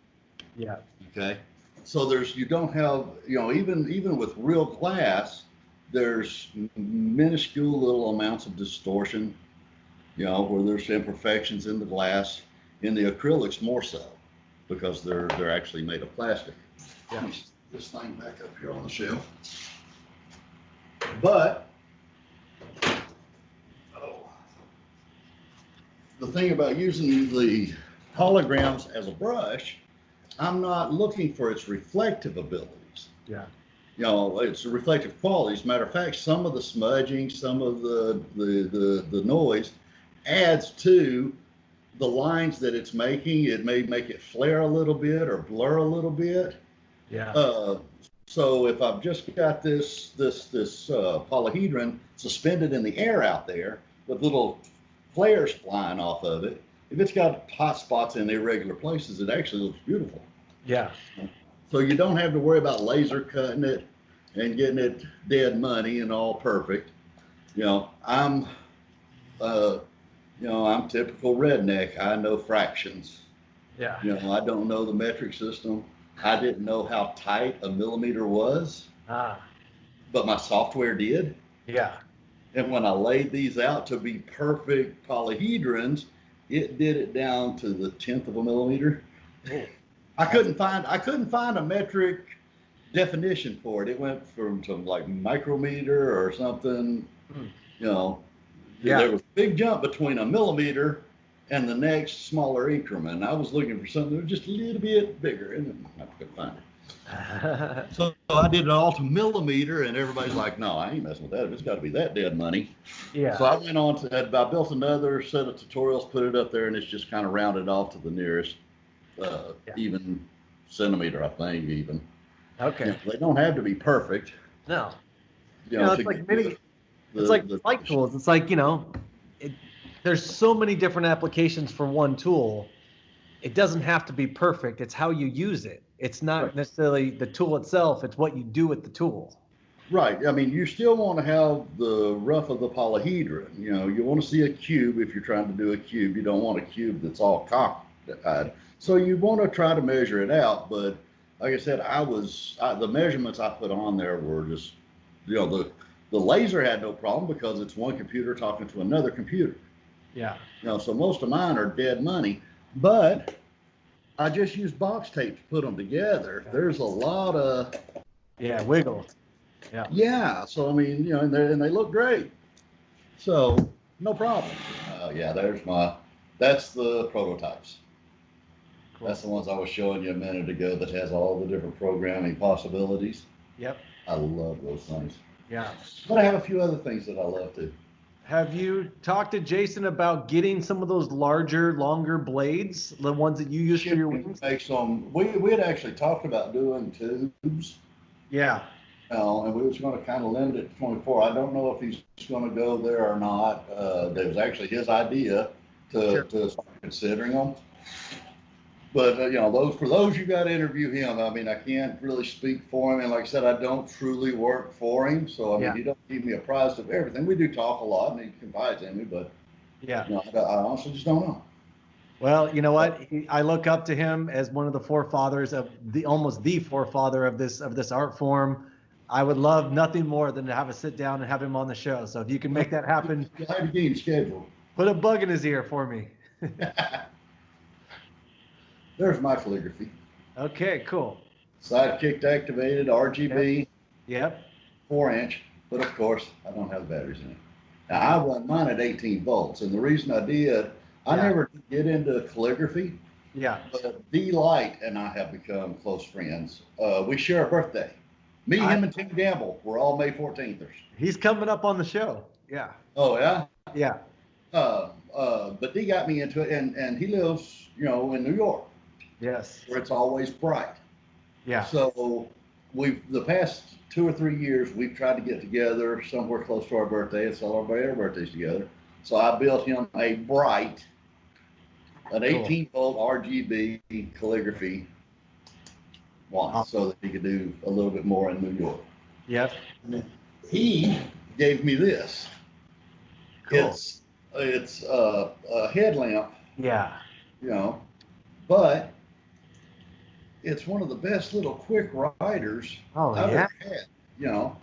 Yeah. Okay. So you don't have, even with real glass, there's minuscule little amounts of distortion, where there's imperfections in the glass. In the acrylics, more so, because they're actually made of plastic. Yeah. Let me stick this thing back up here on the shelf. But the thing about using the holograms as a brush, I'm not looking for its reflective abilities. Yeah. It's a reflective quality. As a matter of fact, some of the smudging, some of the noise adds to the lines that it's making. It may make it flare a little bit or blur a little bit. Yeah. So if I've just got this polyhedron suspended in the air out there with little flares flying off of it, if it's got hot spots in irregular places, it actually looks beautiful. Yeah. So you don't have to worry about laser cutting it and getting it dead money and all perfect. I'm typical redneck. I know fractions. Yeah. I don't know the metric system. I didn't know how tight a millimeter was. But my software did. Yeah. And when I laid these out to be perfect polyhedrons, it did it down to the 10th of a millimeter. I couldn't find a metric definition for it. It went from like micrometer or something. There was a big jump between a millimeter and the next smaller increment. I was looking for something that was just a little bit bigger, and I couldn't find it. So I did it all to millimeter, and everybody's like, "No, I ain't messing with that. It's got to be that dead money." Yeah. So I went on to that. I built another set of tutorials, put it up there, and it's just kind of rounded off to the nearest even centimeter, I think, even. Okay. They don't have to be perfect. No. It's like it's like light tools. It's like, there's so many different applications for one tool. It doesn't have to be perfect. It's how you use it. It's not necessarily the tool itself. It's what you do with the tool. Right. I mean, you still want to have the rough of the polyhedron. You want to see a cube if you're trying to do a cube. You don't want a cube that's all cockeyed. So you want to try to measure it out. But like I said, the measurements I put on there were just, the laser had no problem because it's one computer talking to another computer. Yeah. So most of mine are dead money, but I just use box tape to put them together. There's a lot of wiggle. Yeah. Yeah. So I mean, and they look great. So no problem. That's the prototypes. Cool. That's the ones I was showing you a minute ago that has all the different programming possibilities. Yep. I love those things. Yeah. But I have a few other things that I love too. Have you talked to Jason about getting some of those larger, longer blades, the ones that you use for your wings? We had actually talked about doing tubes. Yeah. And we was going to kind of limit it to 24. I don't know if he's going to go there or not. That was actually his idea to start considering them. But for those you got to interview him. I mean, I can't really speak for him, and like I said, I don't truly work for him. So I mean, he don't keep me apprised of everything. We do talk a lot, and he confides in me, but I honestly just don't know. Well, you know what? I look up to him as one of the forefathers of almost the forefather of this art form. I would love nothing more than to have a sit down and have him on the show. So if you can make that happen, you'll have a game scheduled. Put a bug in his ear for me. There's my calligraphy. Okay, cool. Sidekick activated, RGB. Yep. 4-inch, but of course I don't have the batteries in it. Now I run mine at 18 volts, and the reason I did, I never did get into calligraphy. Yeah. But D Light and I have become close friends. We share a birthday. Me, him, and Tim Gamble. We're all May 14th. He's coming up on the show. Yeah. Oh yeah. Yeah. But D got me into it, and he lives, in New York. Yes. Where it's always bright. Yeah. So the past 2 or 3 years we've tried to get together somewhere close to our birthday and celebrate our birthdays together. So I built him a bright, an 18-volt RGB calligraphy one, so that he could do a little bit more in New York. Yep. He gave me this. Cool. It's a headlamp. Yeah. You know, but it's one of the best little quick riders I've ever had. You know.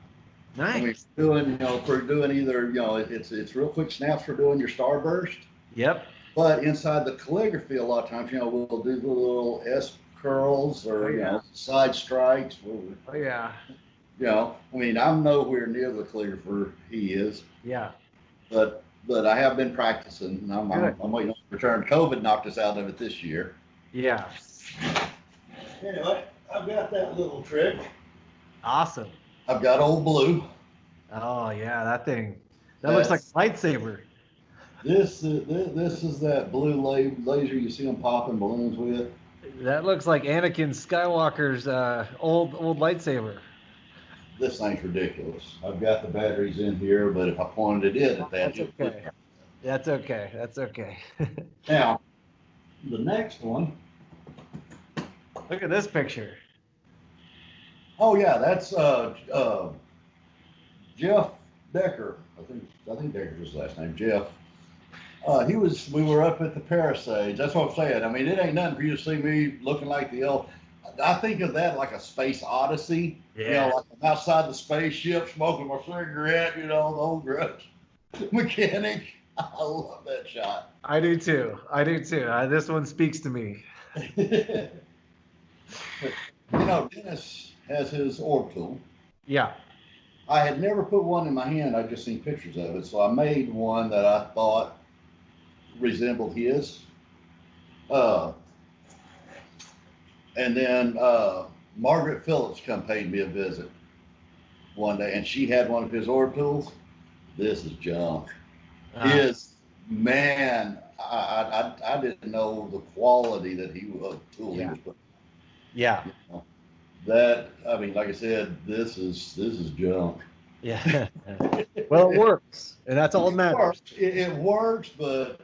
Nice. I mean, for doing either, it's real quick snaps for doing your starburst. Yep. But inside the calligraphy, a lot of times, we'll do the little S curls or side strikes. Yeah. I mean, I'm nowhere near the calligrapher he is. Yeah. But I have been practicing. I'm waiting on return. COVID knocked us out of it this year. Yeah. Anyway, I've got that little trick. Awesome. I've got old blue. Oh yeah, that thing. That looks like a lightsaber. This is that blue laser you see them popping balloons with. That looks like Anakin Skywalker's old lightsaber. This thing's ridiculous. I've got the batteries in here, but if I pointed it in at that, That's okay. That's okay. Now, the next one. Look at this picture. Oh yeah, that's Jeff Decker. I think Decker's his last name. Jeff. We were up at the Palisades. That's what I'm saying. I mean, it ain't nothing for you to see me looking like the elf. I think of that like a space odyssey. Yeah. Like I'm outside the spaceship smoking my cigarette, the old grudge mechanic. I love that shot. I do too. This one speaks to me. Denis has his orb tool. Yeah. I had never put one in my hand. I'd just seen pictures of it. So I made one that I thought resembled his. And then Margaret Phillips paid me a visit one day, and she had one of his orb tools. This is junk. His, man, I didn't know the quality that he was putting. Yeah. That, I mean, like I said, this is junk. Yeah. Well, it works, and that's all that matters. It works, but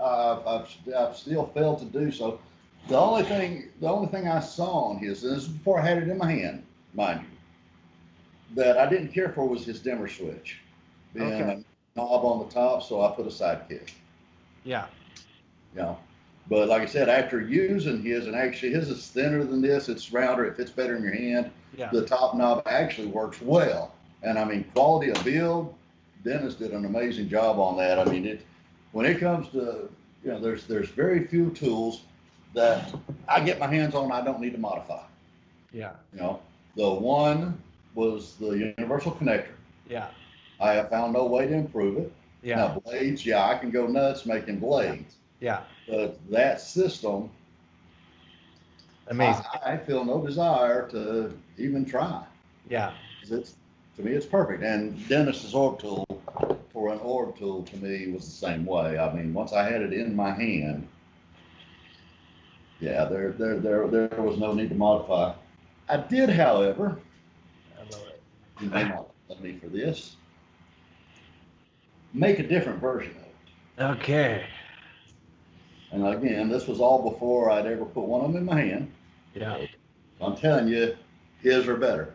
I've still failed to do so. The only thing I saw on his, and this is before I had it in my hand, mind you, that I didn't care for was his dimmer switch, being a knob on the top. So I put a sidekick. Yeah. But like I said, after using his, and actually his is thinner than this, it's rounder, it fits better in your hand. Yeah. The top knob actually works well. And I mean, quality of build, Denis did an amazing job on that. I mean, when it comes to, there's very few tools that I get my hands on I don't need to modify. Yeah. The one was the universal connector. Yeah. I have found no way to improve it. Yeah. Now blades, I can go nuts making blades. Yeah. But that system, amazing. I feel no desire to even try. Yeah. To me, it's perfect. And Denis's orb tool, for an orb tool, to me was the same way. I mean, once I had it in my hand, there was no need to modify. I did, however, I love it. You may not love me for this. Make a different version of it. Okay. And again, this was all before I'd ever put one of them in my hand. Yeah. I'm telling you, his are better.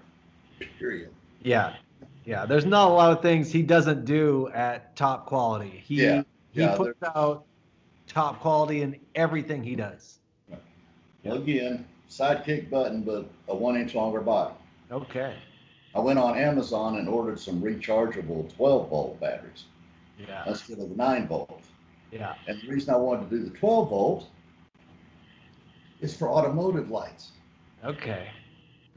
Period. Yeah. Yeah. There's not a lot of things he doesn't do at top quality. He puts out top quality in everything he does. Right. Well, again, sidekick button, but a 1 inch longer body. Okay. I went on Amazon and ordered some rechargeable 12-volt batteries. Yeah. Instead of the 9-volt. Yeah. And the reason I wanted to do the 12-volt is for automotive lights. Okay.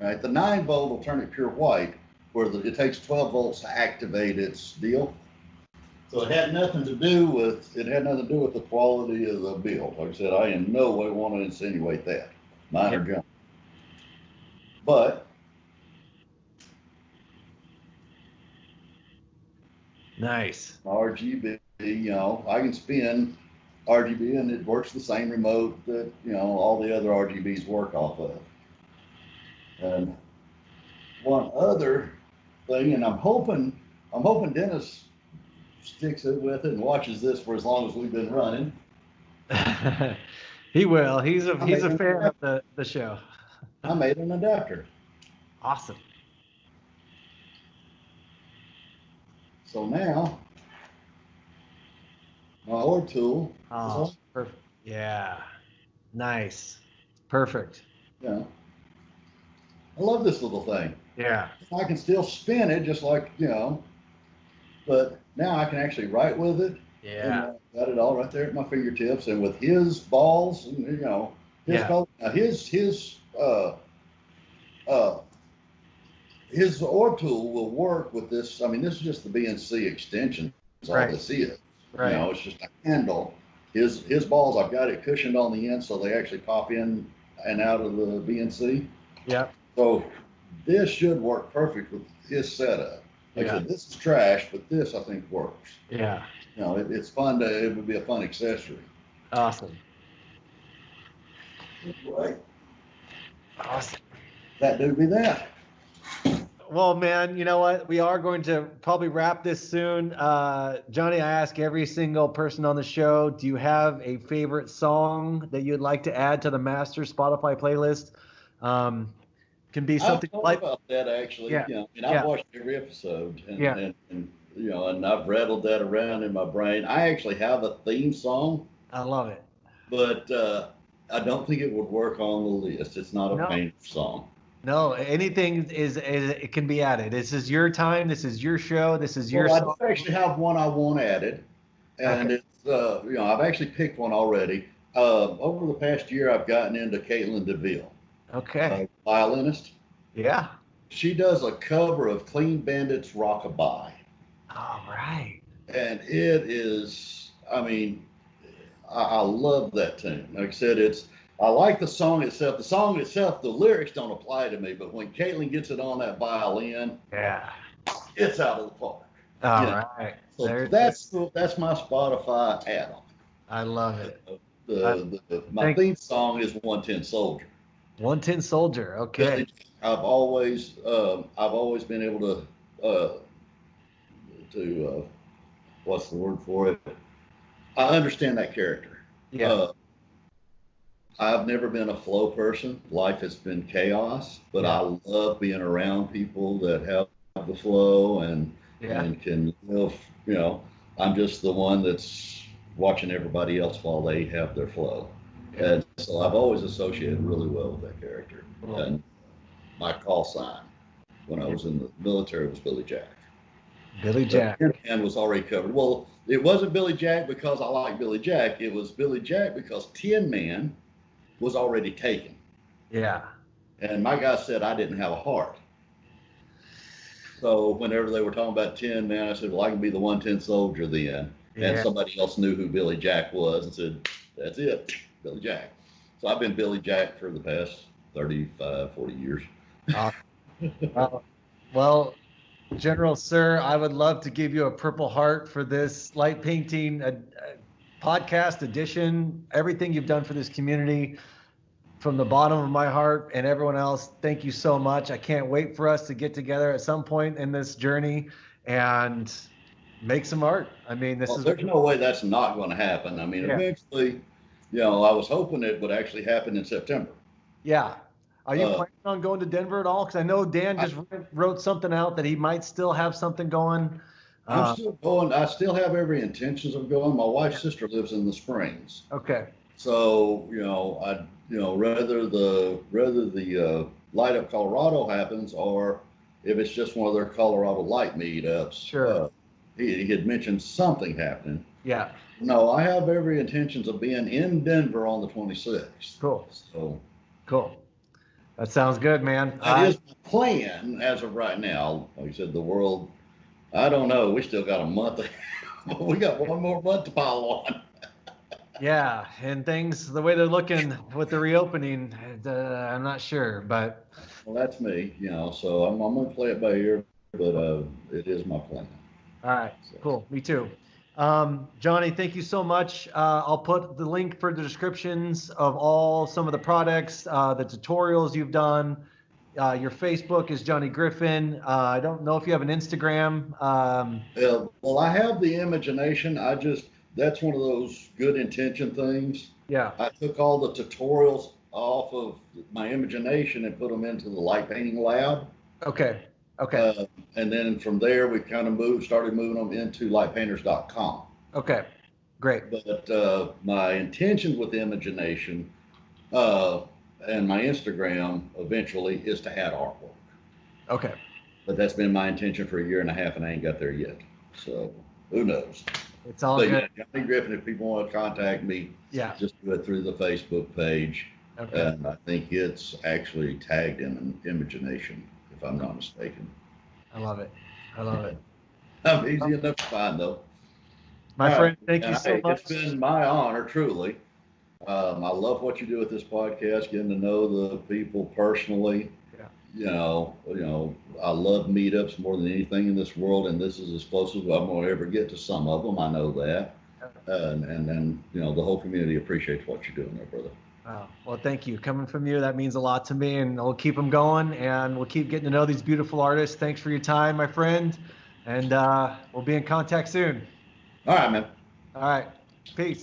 Right. The 9-volt will turn it pure white, where it takes 12 volts to activate its deal. So it had nothing to do with the quality of the build. Like I said, I in no way want to insinuate that. Mine are junk. But nice. RGB, I can spin RGB and it works the same remote that all the other RGBs work off of. And one other thing, and I'm hoping Dennis sticks it with it and watches this for as long as we've been running. He will. He's a fan of the show. I made an adapter. Awesome. So now my ore tool. Oh, perfect. Yeah. Nice. Perfect. Yeah. I love this little thing. Yeah. I can still spin it just like, but now I can actually write with it. Yeah. And got it all right there at my fingertips. And with his balls, and, his ore tool will work with this. I mean, this is just the BNC extension. That's all this is. Right. It's just a handle. His balls, I've got it cushioned on the end so they actually pop in and out of the BNC. Yep. So this should work perfect with his setup. Like I said, this is trash, but this I think works. Yeah. It's fun it would be a fun accessory. Awesome. Right. Awesome. That do be that. Well, man, you know what? We are going to probably wrap this soon. Johnny, I ask every single person on the show, do you have a favorite song that you'd like to add to the master Spotify playlist? Can be something I've thought about that actually. Yeah. I've watched every episode and I've rattled that around in my brain. I actually have a theme song. I love it. But I don't think it would work on the list. It's not a painful song. No, anything it can be added. This is your time. This is your show. This is your song. I actually have one I want added, and it's I've actually picked one already. Over the past year, I've gotten into Caitlin DeVille. Okay. Violinist. Yeah. She does a cover of Clean Bandit's Rockabye. All right. And it is, I love that tune. Like I said, I like the song itself. The song itself, the lyrics don't apply to me, but when Caitlin gets it on that violin, it's out of the park. All right. So that's my Spotify add-on. I love it. My theme song is 110 Soldier. 110 Soldier. Okay. I've always been able to what's the word for it? I understand that character. Yeah. I've never been a flow person. Life has been chaos, but I love being around people that have the flow and can live. I'm just the one that's watching everybody else while they have their flow. Yeah. And so I've always associated really well with that character. Oh. And my call sign when I was in the military was Billy Jack. Billy Jack. And was already covered. Well, it wasn't Billy Jack because I like Billy Jack. It was Billy Jack because Tin Man was already taken. Yeah. And my guy said I didn't have a heart. So whenever they were talking about Tin Man, I said, well, I can be the 110 Soldier then. Yeah. And somebody else knew who Billy Jack was and said, that's it, Billy Jack. So I've been Billy Jack for the past 35, 40 years. Well, General Sir, I would love to give you a Purple Heart for this light painting podcast edition. Everything you've done for this community, from the bottom of my heart, and everyone else, thank you so much. I can't wait for us to get together at some point in this journey and make some art. There's no way that's not going to happen. Eventually, I was hoping it would actually happen in September. Yeah. Are you planning on going to Denver at all? Because I know Dan just wrote something out that he might still have something going. I'm still going. I still have every intentions of going. My wife's sister lives in the Springs. Okay. So rather the Light Up Colorado happens, or if it's just one of their Colorado Light meetups. Sure. He had mentioned something happening. Yeah. No, I have every intentions of being in Denver on the 26th. Cool. So. Cool. That sounds good, man. That is my plan as of right now. Like I said, the world, I don't know. We still got a month. We got one more month to pile on. Yeah, and things, the way they're looking with the reopening, I'm not sure, but. Well, that's me, so I'm going to play it by ear, but it is my plan. All right, cool. Me too. Johnny, thank you so much. I'll put the link for the descriptions of some of the products, the tutorials you've done, Your Facebook is Johnny Griffin. I don't know if you have an Instagram. Well, I have the imagination. That's one of those good intention things. Yeah. I took all the tutorials off of my imagination and put them into the light painting lab. Okay. Okay. Uh, and then from there, we kind of started moving them into lightpainters.com. Okay. Great. But my intention with imagination uh, and my Instagram eventually is to add artwork. Okay. But that's been my intention for a year and a half, and I ain't got there yet. So who knows? It's all But good. yeah, Johnny Griffin, if people want to contact me, Yeah. just do it through the Facebook page. Okay. And I think it's actually tagged in Imagination, if I'm not mistaken. I love it. I love it. I'm easy enough to find, though. My friend, thank you so much. It's been my honor, truly. I love what you do with this podcast, getting to know the people personally. Yeah. I love meetups more than anything in this world, and this is as close as I'm going to ever get to some of them. I know that. And then, the whole community appreciates what you're doing there, brother. Wow. Well, thank you. Coming from you, that means a lot to me, and we'll keep them going, and we'll keep getting to know these beautiful artists. Thanks for your time, my friend, and we'll be in contact soon. All right, man. All right. Peace.